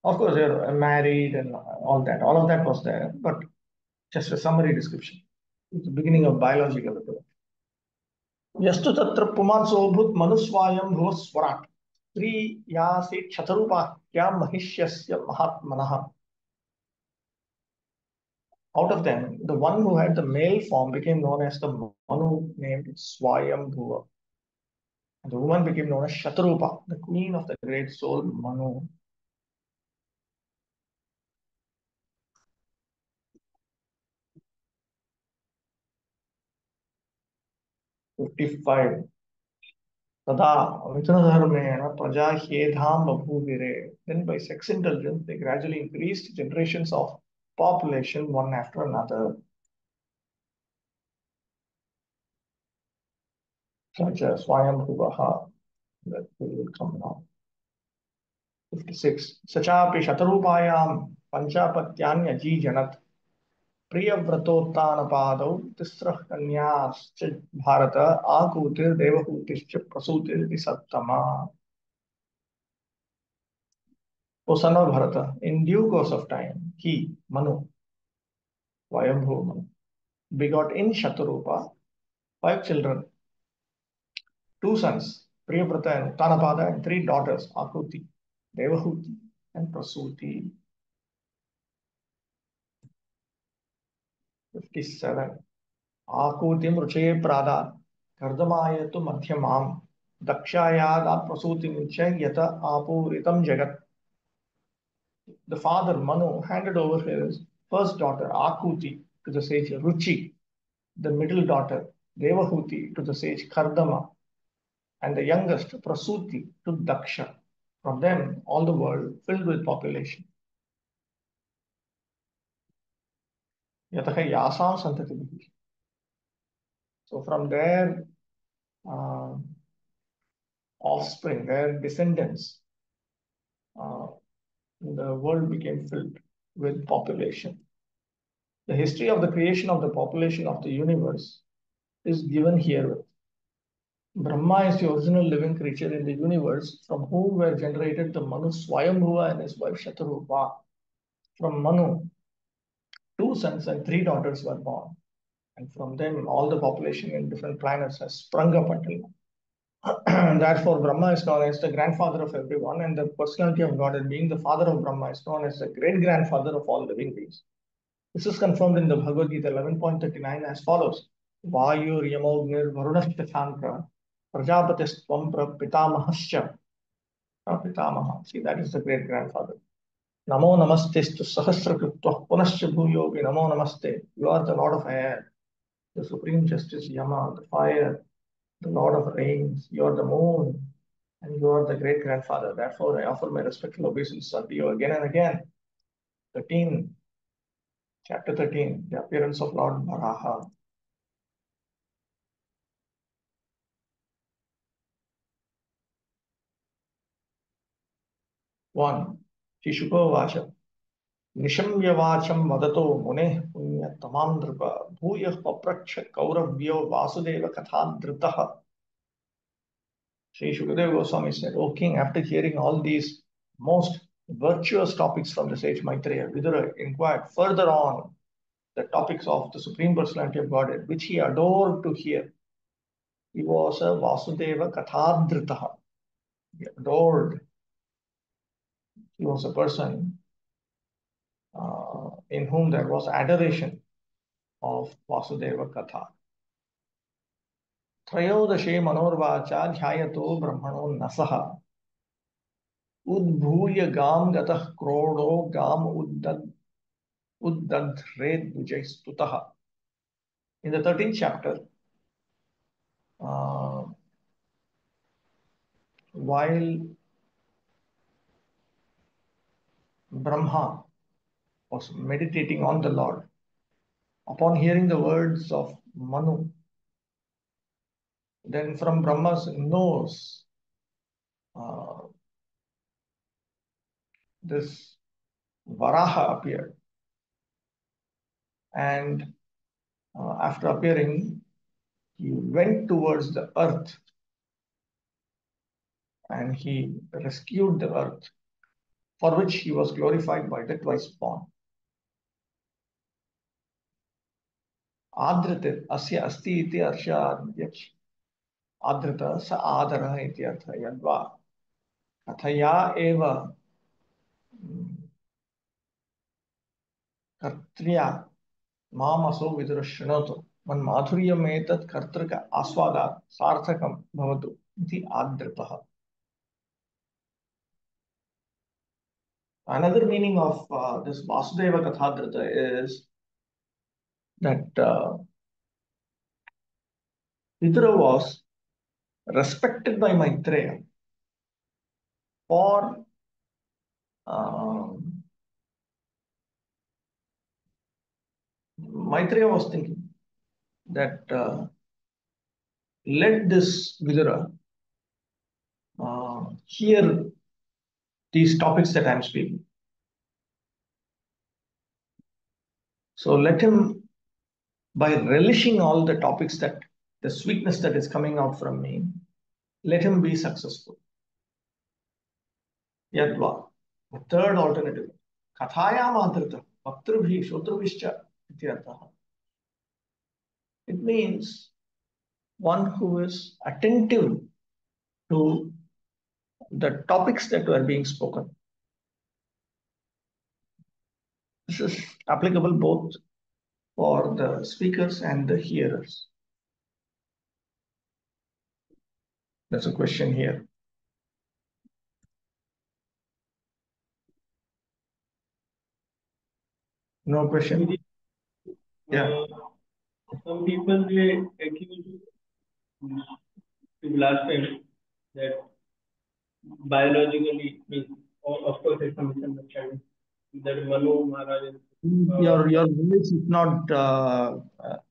Speaker 1: Of course, they're married and all that. All of that was there, but just a summary description. It's the beginning of biological reproduction. Yastu tatra pumanso bhut manusvayam bhuvaswarat. Tri yasi kshatarupah kya mahishyasya mahatmanaha. Out of them, the one who had the male form became known as the Manu named Swayambhuva. And the woman became known as Shatarupa, the queen of the great soul Manu. 55. Tada Mithanadharmena Praja Hyedham Babhuvire. Then by sex intelligence, they gradually increased generations of population one after another. such as Swayambhuvaha, that will come now. 56. Sachapi Shatarupayam Panchapatyanya Janat Priyavratottanapadav Tisrah Kanyascha Bharata Akutir Devahutischa Prasutir Sattama. O son of Bharata, in due course of time, he, Manu, Vayambhu Manu, begot in Shatarupa 5 children, 2 sons, Priyavrata and Uttanapada, and 3 daughters, Akuti, Devahuti, and Prasuti. 57. Akutim Ruche Prada, Kardamaya to Madhyamam, Dakshayad Prasutim Yata Apuritam Jagat. The father Manu handed over his first daughter Akuti to the sage Ruchi, the middle daughter Devahuti to the sage Kardama, and the youngest Prasuti to Daksha. From them, all the world filled with population. Yataha Yasam Santatibihi. So from their offspring, their descendants, the world became filled with population. The history of the creation of the population of the universe is given here. Brahma is the original living creature in the universe from whom were generated the Manu Swayambhuva and his wife Shatarupa. From Manu, 2 sons and 3 daughters were born. And from them, all the population in different planets has sprung up until now. Therefore, Brahma is known as the grandfather of everyone, and the personality of God, being the father of Brahma, is known as the great grandfather of all living beings. This is confirmed in the Bhagavad Gita 11.39 as follows: Vayur Yamognir Varunashta Chandra Prajapatistvam Pitamahascha. Pitamaha. See, that is the great grandfather. Namo Namastestu Sahasrakritva Punascha Bhuyogi Namo Namaste. You are the Lord of air, the Supreme Justice Yama, the fire, the Lord of rains. You are the moon, and you are the great grandfather. Therefore, I offer my respectful obeisance unto you again and again. 13. Chapter 13, the appearance of Lord Varaha. One, Shishuko Vacha. Nishamya Vacham Vadato Mune Punya Tamandripa Bhuyah Papraksha Kauravyo Vasudeva Kathadritaha. Sri Shukadeva Goswami said, O king, after hearing all these most virtuous topics from the sage Maitreya, Vidura inquired further on the topics of the Supreme Personality of Godhead, which he adored to hear. He was a Vasudeva Kathadritaha. He adored. He was a person in whom there was adoration of Vasudeva Katha. Trayodashe Manorvacha Dhyayato Brahmano Nasaha Udbhuya Gam Gatah Krodo Gam Uddadhred Vijay. In the 13th chapter, while Brahma was meditating on the Lord, upon hearing the words of Manu, then from Brahma's nose, this Varaha appeared. And after appearing, he went towards the earth and he rescued the earth, for which he was glorified by the twice born. Adritir asya asti iti arshadhyach. Adrita sa adara iti artha yadva. Kathaya eva kartriya mamaso vidurashanoto. Man madhuryam etat kartrika aswadat sarthakam bhavatu iti adripaha. Another meaning of this Vasudeva Kathadrita is that Vidura was respected by Maitreya for Maitreya was thinking that let this Vidura hear these topics that I'm speaking. So let him, by relishing all the topics, that the sweetness that is coming out from me, let him be successful. Yadva. The third alternative. Kathaya madrita. Bhaktrubhi shotrubhischa ityartha. It means one who is attentive to the topics that were being spoken. This is applicable both for the speakers and the hearers. That's a question here. No question? Yeah.
Speaker 3: Some people they accuse blasphemy that biologically means, of course, it's a misunderstanding that Manu Maharaj.
Speaker 1: Your voice is not.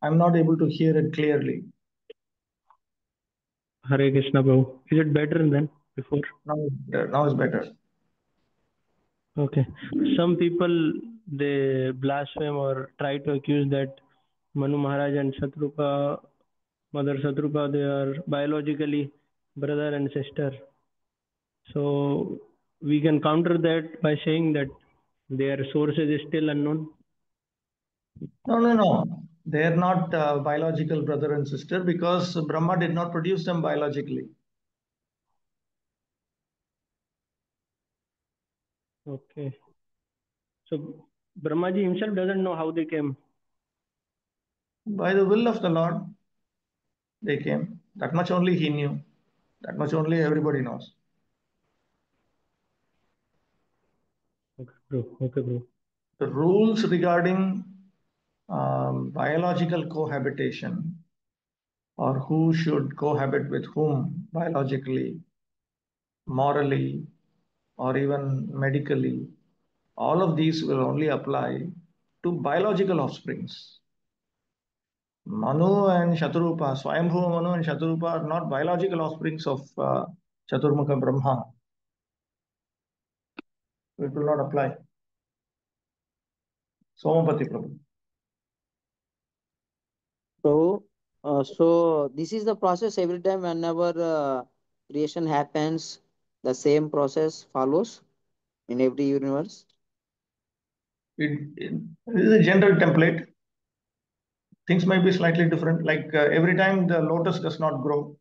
Speaker 1: I'm not able to hear it clearly.
Speaker 3: Hare Krishna, Prabhu. Is it better than before?
Speaker 1: Now it's better.
Speaker 3: Okay. Some people they blaspheme or try to accuse that Manu Maharaj and Shatrupa, Mother Shatrupa, they are biologically brother and sister. So we can counter that by saying that their sources is still unknown.
Speaker 1: No. They are not biological brother and sister because Brahma did not produce them biologically.
Speaker 3: Okay. So Brahmaji himself doesn't know how they came.
Speaker 1: By the will of the Lord, they came. That much only he knew. That much only everybody knows.
Speaker 3: Okay, bro. Okay, bro.
Speaker 1: The rules regarding biological cohabitation, or who should cohabit with whom biologically, morally, or even medically, all of these will only apply to biological offsprings. Manu and Shatarupa, Swayambhuva Manu and Shatarupa are not biological offsprings of Chaturmukha Brahma. It will not apply. Somapati Prabhu.
Speaker 2: So this is the process every time whenever creation happens, the same process follows in every universe.
Speaker 1: It is a general template. Things might be slightly different. Like every time the lotus does not grow,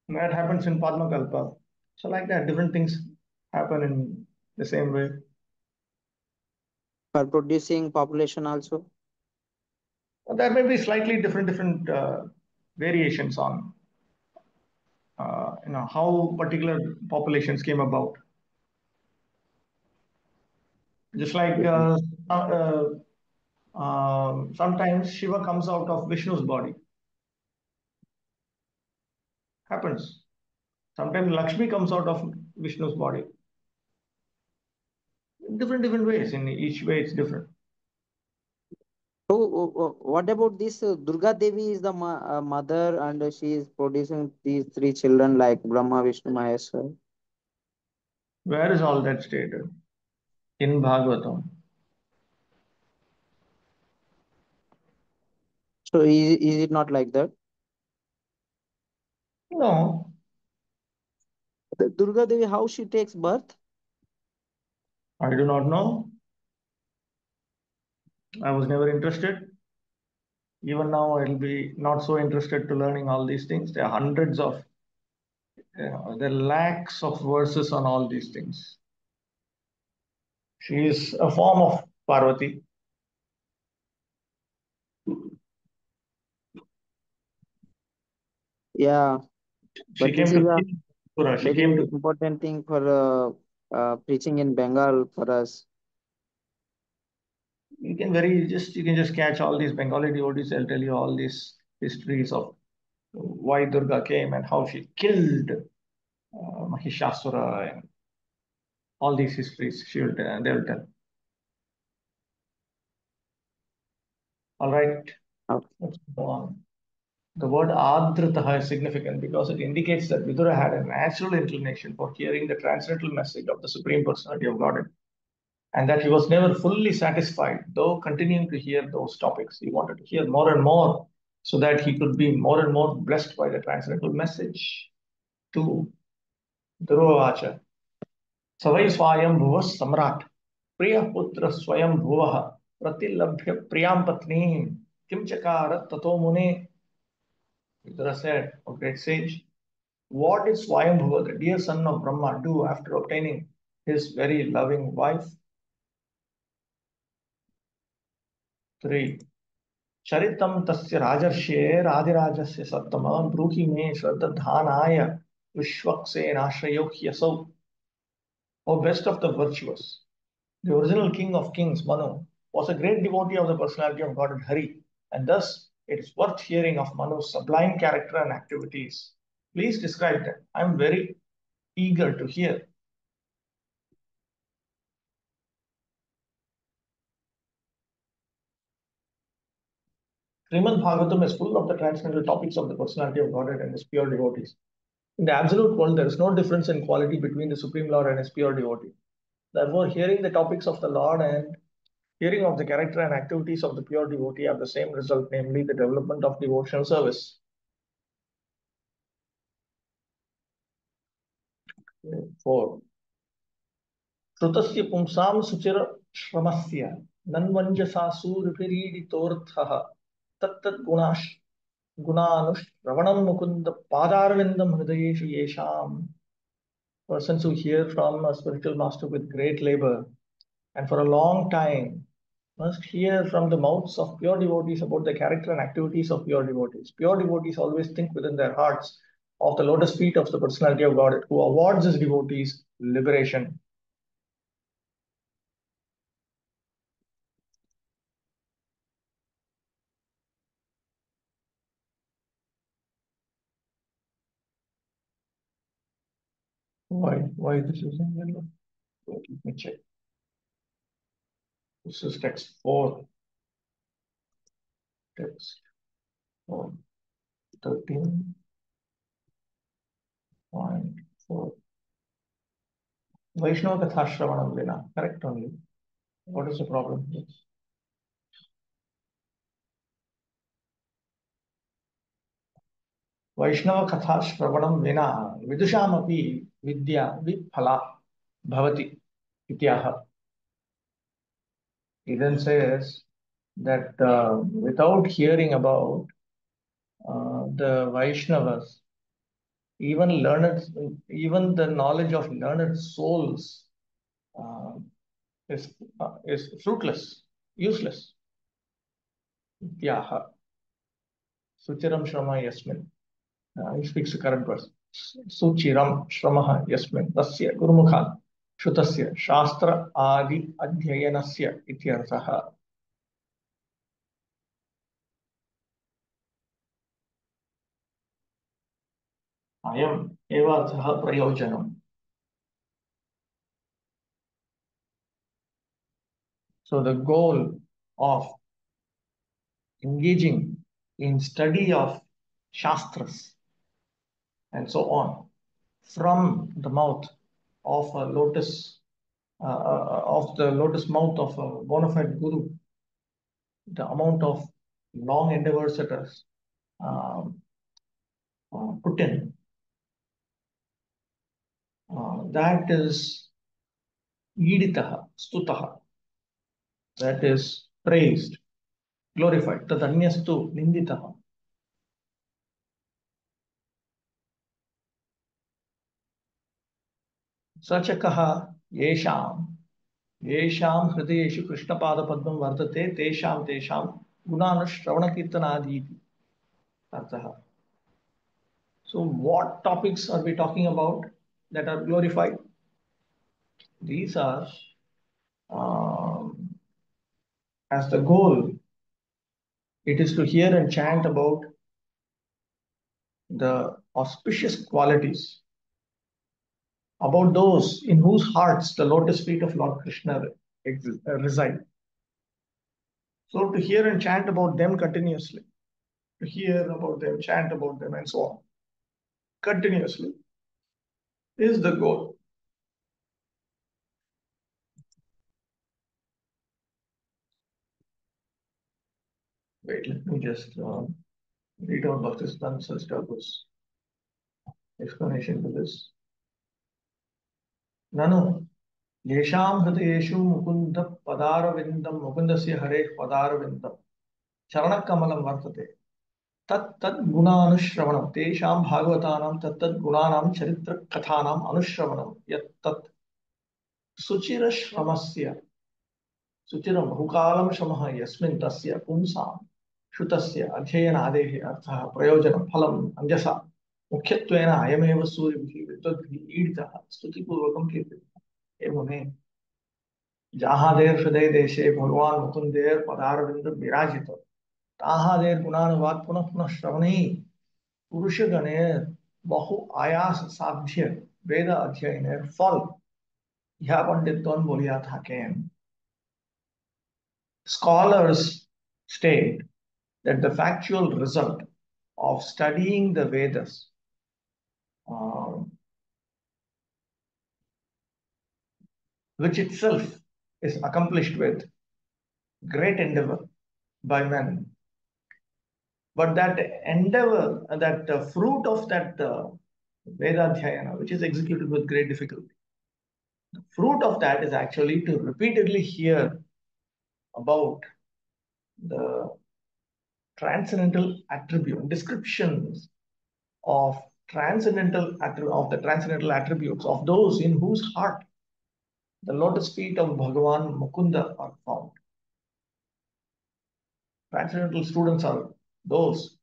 Speaker 1: that happens in Padma Kalpa. So like that, different things happen in the same way.
Speaker 2: For producing population also.
Speaker 1: There may be slightly different variations on how particular populations came about. Just like sometimes Shiva comes out of Vishnu's body. Happens. Sometimes Lakshmi comes out of Vishnu's body. Different ways. In each way, it's different.
Speaker 2: So what about this Durga Devi is the mother and she is producing these three children like Brahma, Vishnu, Maheshwar.
Speaker 1: Where is all that stated? In Bhagavatam.
Speaker 2: So is it not like that?
Speaker 1: No,
Speaker 2: The Durga Devi, how she takes birth?
Speaker 1: I do not know. I was never interested. Even now, I'll be not so interested to learning all these things. There are hundreds of, there are lakhs of verses on all these things. She is a form of Parvati.
Speaker 2: Yeah,
Speaker 1: She
Speaker 2: but this
Speaker 1: came
Speaker 2: is
Speaker 1: to
Speaker 2: a
Speaker 1: Tripura. She
Speaker 2: very
Speaker 1: came to.
Speaker 2: important thing for preaching in Bengal for us.
Speaker 1: You can just catch all these Bengali devotees. They'll tell you all these histories of why Durga came and how she killed Mahishasura and all these histories. They will tell. All right,
Speaker 2: Okay.
Speaker 1: let's go on. The word adritaha is significant because it indicates that Vidura had a natural inclination for hearing the transcendental message of the Supreme Personality of Godhead, and that he was never fully satisfied, though continuing to hear those topics. He wanted to hear more and more so that he could be more and more blessed by the transcendental message. 2. Dhruvacha. Savai swayam bhuva samrat. Priya putra swayam bhuva. Pratilabhya priyam patni. Kim chakara tato mune. Vidura said, O great sage, what did Swayambhuva, the dear son of Brahma, do after obtaining his very loving wife? 3. Charitam tasya rajarshe radirajasya sattama bruhi me shraddadhanaya vishwaksenashrayokhyasau. O best of the virtuous, the original king of kings, Manu, was a great devotee of the personality of Godhead Hari, and thus it is worth hearing of Manu's sublime character and activities. Please describe them. I am very eager to hear. Srimad Bhagavatam is full of the transcendental topics of the personality of Godhead and his pure devotees. In the absolute world, there is no difference in quality between the Supreme Lord and his pure devotee. Therefore, hearing the topics of the Lord and hearing of the character and activities of the pure devotee have the same result, namely the development of devotional service. 4. Shrutasya pumsam suchira shramasya nanvanjasa surviriditoर्थः tattat gunash gunanush ravanam mukunda padarvindam hridayeshu yesham. Persons who hear from a spiritual master with great labor and for a long time must hear from the mouths of pure devotees about the character and activities of pure devotees. Pure devotees always think within their hearts of the lotus feet of the personality of God, who awards his devotees liberation. Why this is in yellow? Wait, let me check. This is text 4. Text 4. 13.4. Vaishnava Kathashravanam Vina. Correct only. What is the problem? Yes. Vaishnava Kathashravanam Vina Vidushamapi Vidya Viphala Bhavati Ityaha. He then says that without hearing about the Vaishnavas, even the knowledge of learned souls uh, is fruitless, useless. Ityaha. Suchiram Shrama Yasmin. He speaks the current verse. Suchiram Shramaha Yasmin. Tasya Gurumukhan. Shutasya Shastra Adi Adhyayanasya Ityarthaha. Ayam evarthaha prayojanam. So the goal of engaging in study of Shastras and so on from the mouth of a lotus, of the lotus mouth of a bona fide guru, the amount of long endeavors that are put in, that is iditaha, stutaha, that is praised, glorified. Tadanyastu ninditaha. Sachakaha yesham hridayeshu Krishna pada padmam vardate tesham gunanush ravana kirtanaditi. Arthaha. So what topics are we talking about that are glorified? These are, as the goal, it is to hear and chant about the auspicious qualities, about those in whose hearts the lotus feet of Lord Krishna reside. So to hear and chant about them continuously. to hear about them, chant about them, and so on, continuously, is the goal. Wait, let me just read out Bhakti-siddhanta Saraswati's explanation to this. Nanu, yesham hriteshu mukunda padarvindam mukundasya hare padarvindam charanakamalam vartate tat gunanushravanam tesham bhagavatanam tat gunanam charitra kathanam anushravanam yat tat suchira shramasya सुचिरं बहुकालं श्रमः यस्मिन् तस्य पुंसां श्रुतस्य अध्ययनादेः अर्थः प्रयोजनं फलम् अञ्जसा मुख्यत्वेन अयमेव सूर्यभिः विद्वद्भिः ईडितः स्तुतिपूर्वकं कीर्तितः एवमेव जहादेर हृदय देशे भगवान मुकुंदेर पदारविंद विराजित ताहादेर गुणानुवाद पुनः पुनः श्रवणे पुरुष गणेर बहु आयास साध्य वेद अध्ययनेर फल यह पंडितों बोलिया था के scholars state that the factual result of studying the Vedas which itself is accomplished with great endeavor by men. But that endeavor, that fruit of that Vedadhyayana, which is executed with great difficulty, the fruit of that is actually to repeatedly hear about the transcendental attribute, descriptions of the transcendental attributes of those in whose heart the lotus feet of Bhagavan Mukunda are found. Transcendental students are those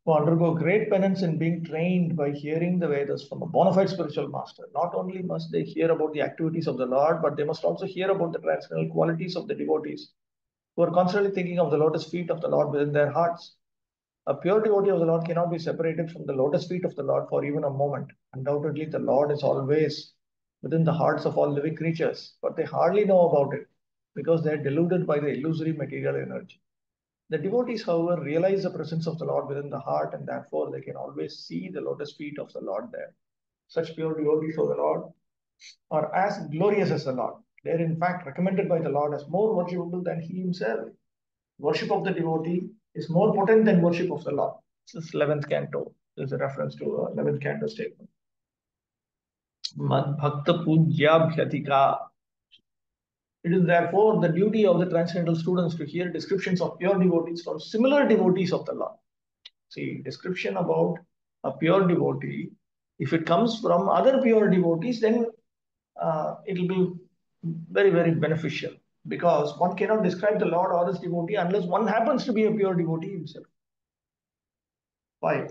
Speaker 1: who undergo great penance in being trained by hearing the Vedas from a bona fide spiritual master. Not only must they hear about the activities of the Lord, but they must also hear about the transcendental qualities of the devotees who are constantly thinking of the lotus feet of the Lord within their hearts. A pure devotee of the Lord cannot be separated from the lotus feet of the Lord for even a moment. Undoubtedly, the Lord is always within the hearts of all living creatures, but they hardly know about it because they are deluded by the illusory material energy. The devotees, however, realize the presence of the Lord within the heart, and therefore they can always see the lotus feet of the Lord there. Such pure devotees of the Lord are as glorious as the Lord. They are in fact recommended by the Lord as more worshipable than He Himself. Worship of the devotee is more potent than worship of the Lord. This is 11th canto. This is a reference to 11th canto statement. Mad Bhakta Pujyabhyatika. It is therefore the duty of the transcendental students to hear descriptions of pure devotees from similar devotees of the Lord. See, description about a pure devotee, if it comes from other pure devotees, then it will be very, very beneficial, because one cannot describe the Lord or his devotee unless one happens to be a pure devotee himself. Why?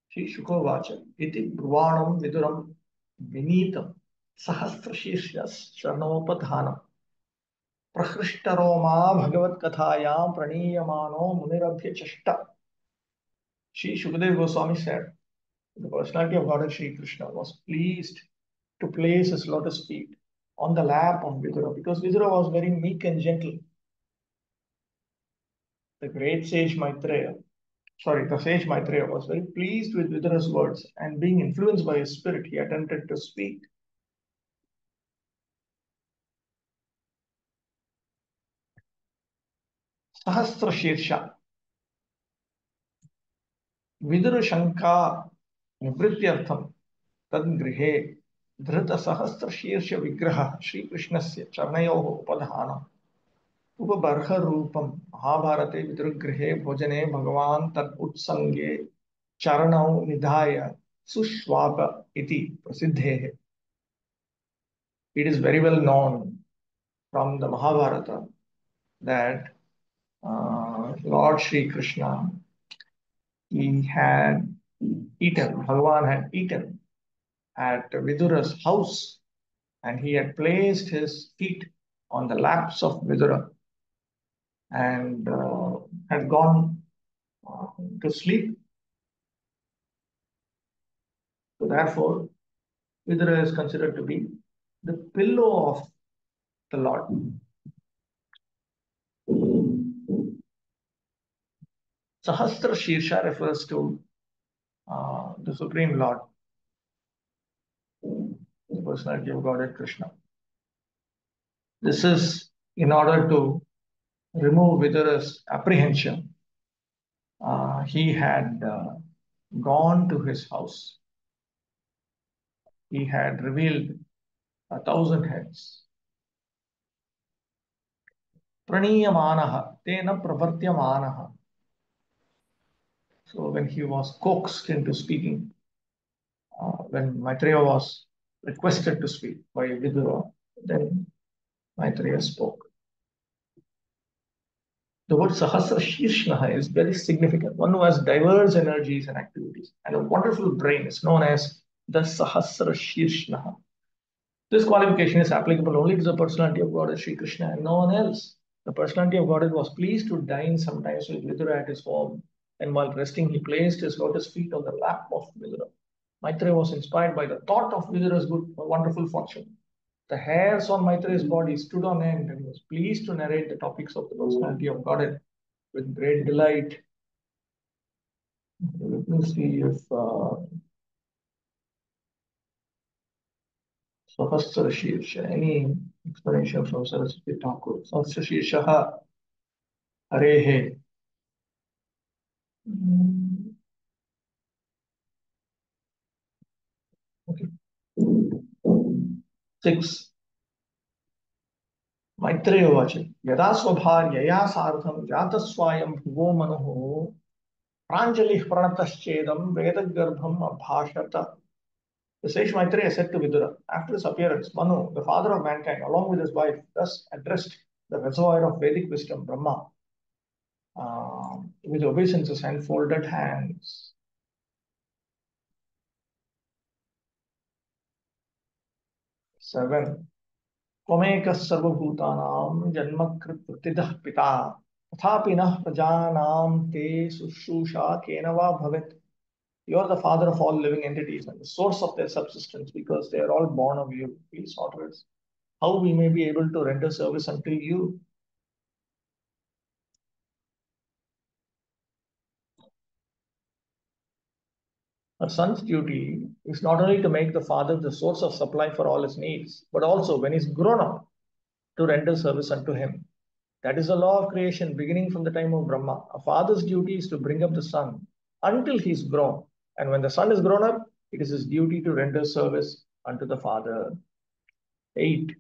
Speaker 1: Shri Shukovacha, iti brvanam viduram vinitam sahasrashishas sharnopadhanam prahristaroma bhagavat kathayam praniyamano munirabhya chashta. Shri Shukadeva Goswami said, the personality of Godhead Shri Krishna was pleased to place his lotus feet on the lap of Vidura, because Vidura was very meek and gentle. The sage Maitreya was very pleased with Vidura's words, and being influenced by his spirit, he attempted to speak. Sahasra Shirsha Vidura Shanka Nivrityartham Tad Grihe Dhrita Sahasra Shirsha Vigraha Shri Krishnasya Charnayoho Upadhanam उपबर्ह रूपम महाभारते विदुरगृहे भोजने भगवान तद उत्संगे चरणौ निधाय सुश्वाप इति प्रसिद्धेः. It is very well known from the Mahabharata that Lord Shri Krishna, he had eaten, Bhagavan had eaten at Vidura's house, and he had placed his feet on the laps of Vidura and had gone to sleep. So therefore, Vidura is considered to be the pillow of the Lord. Sahasra Shirsha refers to the Supreme Lord, the personality of Godhead Krishna. This is in order to remove Vidura's apprehension. He had gone to his house. He had revealed 1,000 heads. Praniyamanaha, tena pravartyamanaha. So when he was coaxed into speaking, when Maitreya was requested to speak by Vidura, then Maitreya spoke. The word Sahasra Shirshnaha is very significant. One who has diverse energies and activities and a wonderful brain is known as the Sahasra Shirshnaha. This qualification is applicable only to the personality of Godhead Sri Krishna and no one else. The personality of Godhead was pleased to dine sometimes with Vidura at his home, and while resting, he placed his lotus feet on the lap of Vidura. Maitreya was inspired by the thought of Vidura's good, wonderful fortune. The hairs on Maitreya's body stood on end, and he was pleased to narrate the topics of the personality of Godhead with great delight. Let me see if Sahasra Shirsha, any explanation from Saraswati Thakur. Sahasra Shirshaha Harehe. Okay. 6. Maitreya Vacha. Yada Swabharyaya Sartham Jataswayam Bhuvo Manoho Pranjalih Pranataschedam Vedagarbham Abhashata. The sage Maitreya said to Vidura, after his appearance, Manu, the father of mankind, along with his wife, thus addressed the reservoir of Vedic wisdom, Brahma, with obeisances and folded hands. 7. Tvamekah sarvabhutanam janmakrit pratidah pita tathapi nah prajanam te sushusha kenava bhavet. You are the father of all living entities and the source of their subsistence because they are all born of you. Please order us how we may be able to render service unto you. A son's duty is not only to make the father the source of supply for all his needs, but also when he's grown up to render service unto him. That is the law of creation beginning from the time of Brahma. A father's duty is to bring up the son until he's grown. And when the son is grown up, it is his duty to render service unto the father. 8.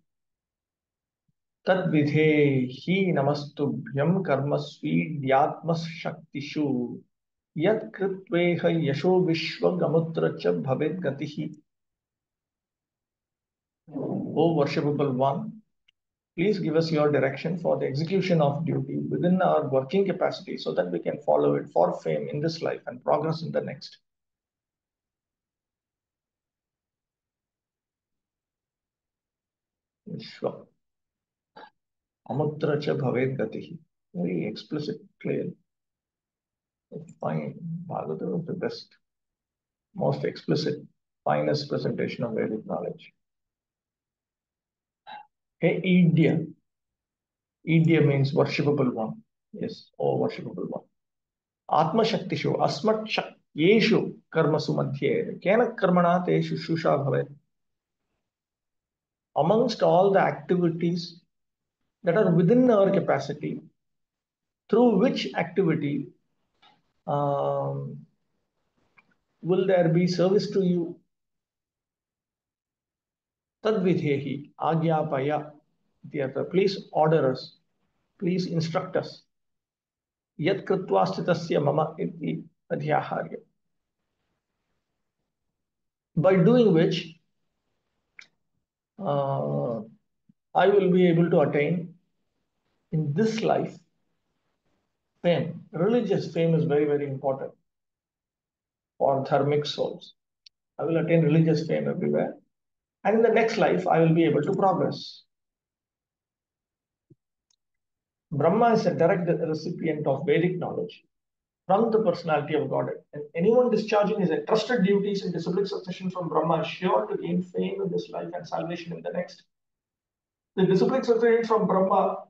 Speaker 1: Tadvidhehi namastubhyam karmasvidhyatmas shaktishu yat kritveha yasho vishwa gamutracha bhavet gatihi. O worshipable one, please give us your direction for the execution of duty within our working capacity so that we can follow it for fame in this life and progress in the next. Vishwa. Amutra cha bhavet gatihi. Very explicit, clear. Fine. Bhagavatam is the best, most explicit, finest presentation of Vedic knowledge. Hey, Idya. Idya means worshipable one. Yes, oh worshipable one. Atma Shaktishu, Asmat Shakyeshu Karmasu Madhye, Kena Karmana Te Shushusha Bhavet. Amongst all the activities that are within our capacity, through which activity will there be service to you? Tadvidhehi, Agyapaya. Please order us, please instruct us. Yat Kritva Stitasya Mama Iti Adhyaharya. By doing which, I will be able to attain in this life fame. Religious fame is very, very important for dharmic souls. I will attain religious fame everywhere. And in the next life, I will be able to progress. Brahma is a direct recipient of Vedic knowledge from the personality of Godhead. And anyone discharging his entrusted duties in disciplic succession from Brahma is sure to gain fame in this life and salvation in the next. The disciplic succession from Brahma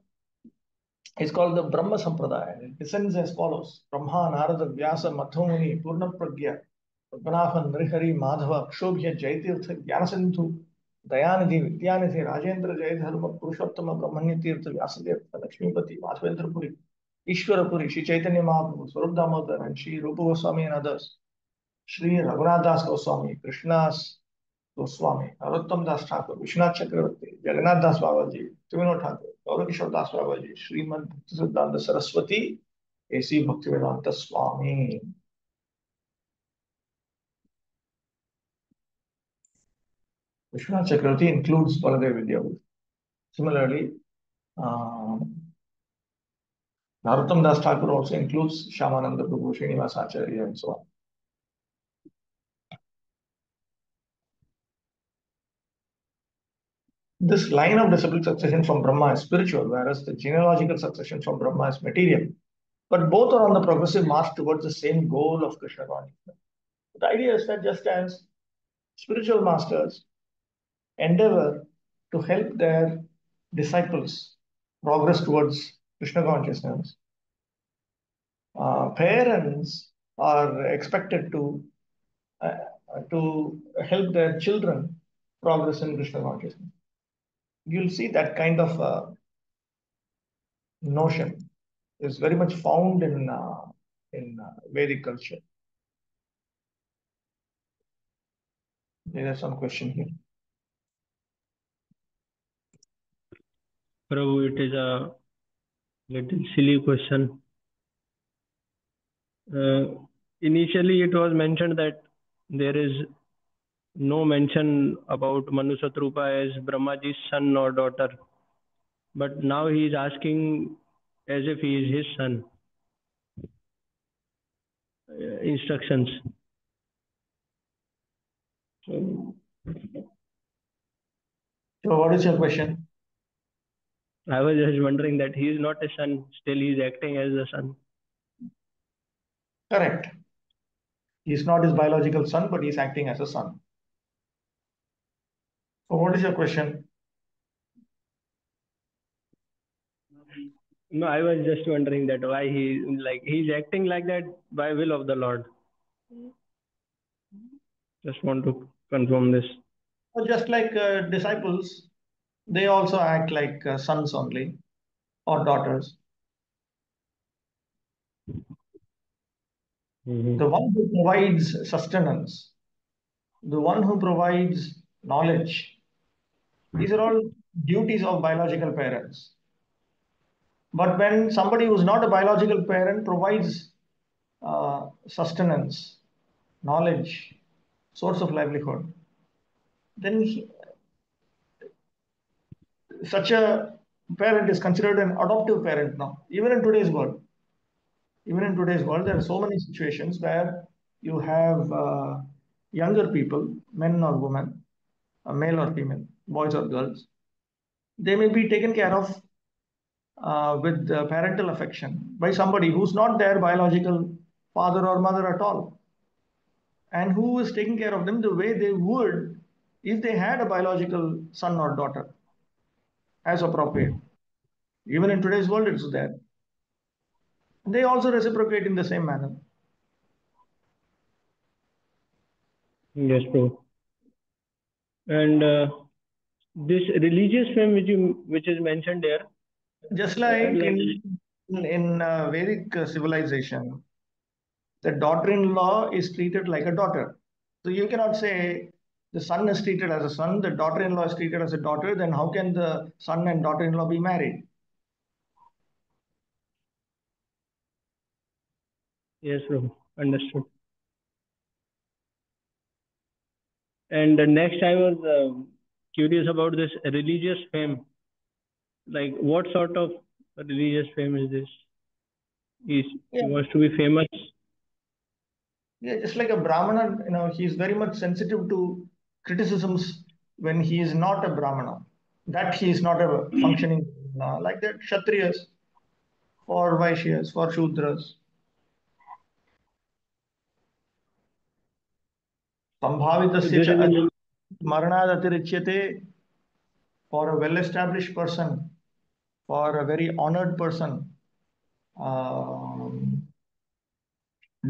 Speaker 1: It's called the Brahma Sampradaya. It descends as follows: Brahma, Narada, Vyasa, Madhumuni, Purna Pragya, Padmanabhan, Nrihari, Madhava, Kshobhya, Jaitirtha, Jnanasindhu, Dayanidhi, Vidyanidhi, Rajendra, Jayadharma, Purushottama, Brahmanyatirtha, Vyasadev, Lakshmipati, Madhavendra Ishwarapuri, Sri Chaitanya Mahaprabhu, Swarup Damodar, and Sri Rupa Goswami and others. Sri Raghunath Das Goswami, Krishna's Goswami, Narottam Das Thakur, Vishwanath Chakravarti, Jagannath Das Babaji, Tivino Thakur, Gauranga Das Babaji, Srimad Bhaktisiddhanta Saraswati, A.C. Bhakti-vaibhava Swami. Vishwanath Chakravarti includes Baladev Vidyabhut. Similarly, Narottam Das Thakur also includes Shyamananda Prabhu, Srinivas Acharya, and so on. This line of disciple succession from Brahma is spiritual, whereas the genealogical succession from Brahma is material. But both are on the progressive march towards the same goal of Krishna consciousness. The idea is that just as spiritual masters endeavor to help their disciples progress towards Krishna consciousness, parents are expected to help their children progress in Krishna consciousness. You'll see that kind of notion is very much found in Vedic culture. There is some question here.
Speaker 3: Prabhu, it is a little silly question. Initially, it was mentioned that there is no mention about Manu Satrupa as Brahmaji's son or daughter. But now he is asking as if he is his son. Instructions. So
Speaker 1: what is your question?
Speaker 3: I was just wondering that he is not a son, still he is acting as a son.
Speaker 1: Correct. He is not his biological son, but he is acting as a son. So what is your question?
Speaker 3: No, I was just wondering that why he's acting like that by will of the Lord. Just want to confirm this.
Speaker 1: Well, just like disciples, they also act like sons only or daughters. The one who provides sustenance, the one who provides knowledge, these are all duties of biological parents. But when somebody who is not a biological parent provides sustenance, knowledge, source of livelihood, then such a parent is considered an adoptive parent now, even in today's world. Even in today's world, there are so many situations where you have younger people, men or women, male or female, boys or girls. They may be taken care of with parental affection by somebody who's not their biological father or mother at all, and who is taking care of them the way they would if they had a biological son or daughter, as appropriate. Even in today's world, it's there. They also reciprocate in the same manner.
Speaker 3: Yes, bro. And this religious fame which is mentioned there,
Speaker 1: Just like in Vedic civilization, the daughter-in-law is treated like a daughter. So you cannot say the son is treated as a son, the daughter-in-law is treated as a daughter. Then how can the son and daughter-in-law be married?
Speaker 3: Yes, bro. Understood. And next, I was curious about this religious fame. Like, what sort of religious fame is this? He wants to be famous.
Speaker 1: Yeah, just like a Brahmana, he is very much sensitive to criticisms when he is not a Brahmana. That he is not a functioning Brahmana. Like that, Kshatriyas, for Vaishyas, for Shudras. Sambhavitasya cha maranad atirichyate, for a well-established person, for a very honored person,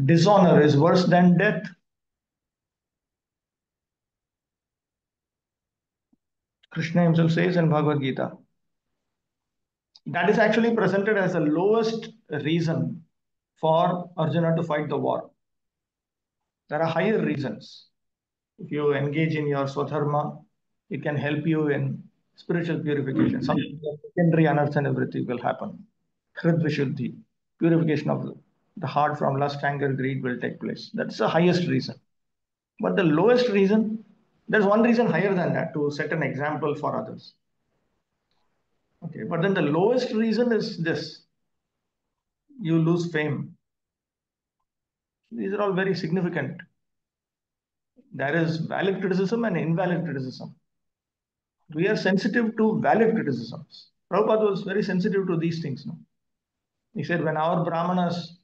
Speaker 1: dishonor is worse than death. Krishna himself says in Bhagavad Gita. That is actually presented as the lowest reason for Arjuna to fight the war. There are higher reasons. If you engage in your swadharma, it can help you in spiritual purification. Some secondary anartha and everything will happen. Hrid Vishuddhi, purification of the heart from lust, anger, greed will take place. That's the highest reason. But the lowest reason, there's one reason higher than that to set an example for others. Okay, but then the lowest reason is this: you lose fame. These are all very significant. There is valid criticism and invalid criticism. We are sensitive to valid criticisms. Prabhupada was very sensitive to these things. No? He said, when our Brahmanas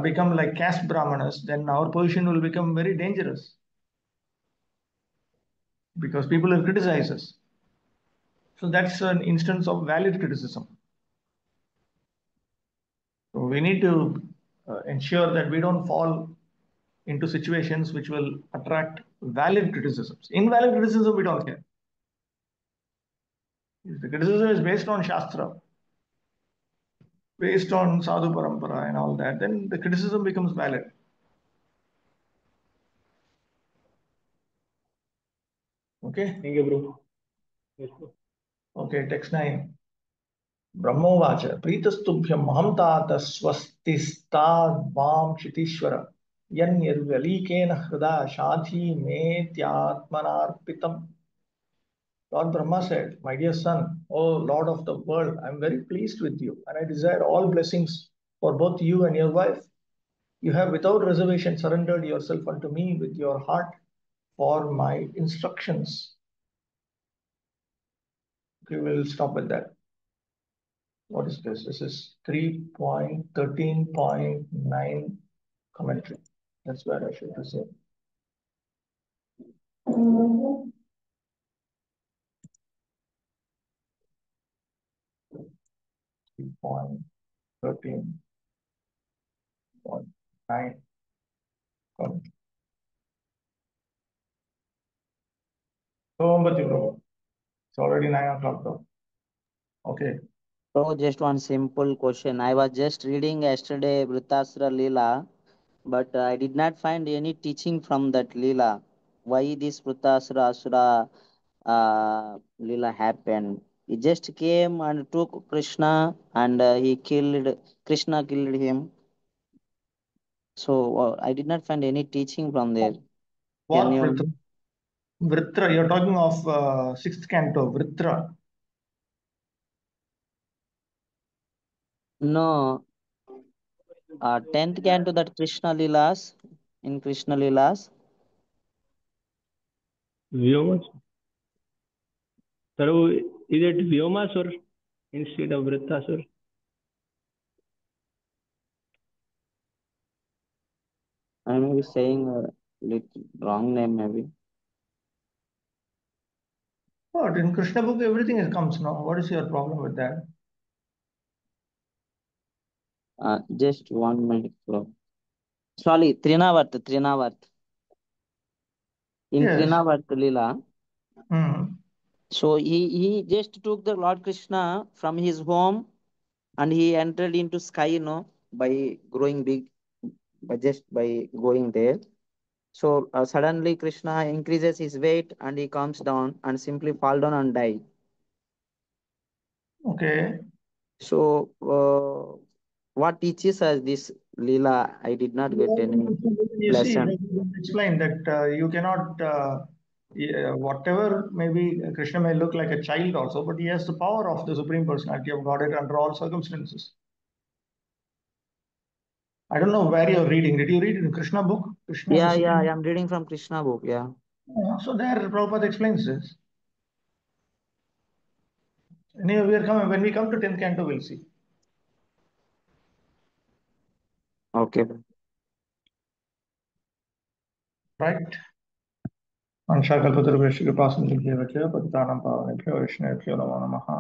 Speaker 1: become like caste Brahmanas, then our position will become very dangerous because people will criticize us. So that's an instance of valid criticism. So we need to ensure that we don't fall into situations which will attract valid criticisms. Invalid criticism, we don't care. If the criticism is based on Shastra, based on Sadhu Parampara and all that, then the criticism becomes valid. Okay?
Speaker 3: Thank you, bro. Yes, bro.
Speaker 1: Okay, text 9. Brahmovacha Pritastubhyam Mahamtata Swastistad Vam Kshitishwara Yanyirvalikena Hrida Shadhi Metyatmanarpitam. Lord Brahma said, my dear son, O Lord of the world, I am very pleased with you and I desire all blessings for both you and your wife. You have without reservation surrendered yourself unto me with your heart for my instructions. Okay, we'll stop with that. What is this? This is 3.13.9 commentary. That's where I should say. Three point 13.9 commentary. So, it's already 9 o'clock though. Okay.
Speaker 2: So just one simple question. I was just reading yesterday Vritasura Leela, but I did not find any teaching from that Leela. Why this Vritasura Asura Leela happened? He just came and took Krishna and he killed Krishna killed him. So I did not find any teaching from there.
Speaker 1: What
Speaker 2: Can you?
Speaker 1: Vritra? Vritra, you're talking of 6th canto, Vritra.
Speaker 2: No, 10th canto that Krishna Leelas in Krishna Leelas.
Speaker 3: Vyomas. Prabhu, is it Vyomasur instead of Vrittasur?
Speaker 2: I may be saying wrong name maybe.
Speaker 1: But in Krishna book, everything comes now. What is your problem with that?
Speaker 2: Just 1 minute, bro. Sorry, Trinavarth. In
Speaker 1: Yes.
Speaker 2: Trinavarth Leela.
Speaker 1: Hmm.
Speaker 2: So he just took the Lord Krishna from his home and he entered into sky, by growing big, by going there. So suddenly Krishna increases his weight and he comes down and simply fall down and die.
Speaker 1: Okay.
Speaker 2: So what teaches us this Leela? I did not get any
Speaker 1: You see,
Speaker 2: lesson.
Speaker 1: explain that you cannot, whatever maybe Krishna may look like a child also, but he has the power of the Supreme Personality of Godhead under all circumstances. I don't know where you're reading. Did you read in Krishna book? Krishna
Speaker 2: Yeah,
Speaker 1: the
Speaker 2: I am reading from Krishna book. Yeah.
Speaker 1: So there Prabhupada explains this. Anyway, we are coming, when we come to 10th canto, we'll see.
Speaker 2: Okay.
Speaker 1: Right? Anshakalpatarubheshya Kripasinjabhyeva Patitanam Pavanebhyo Vaishnavabhyo Namo Namaha.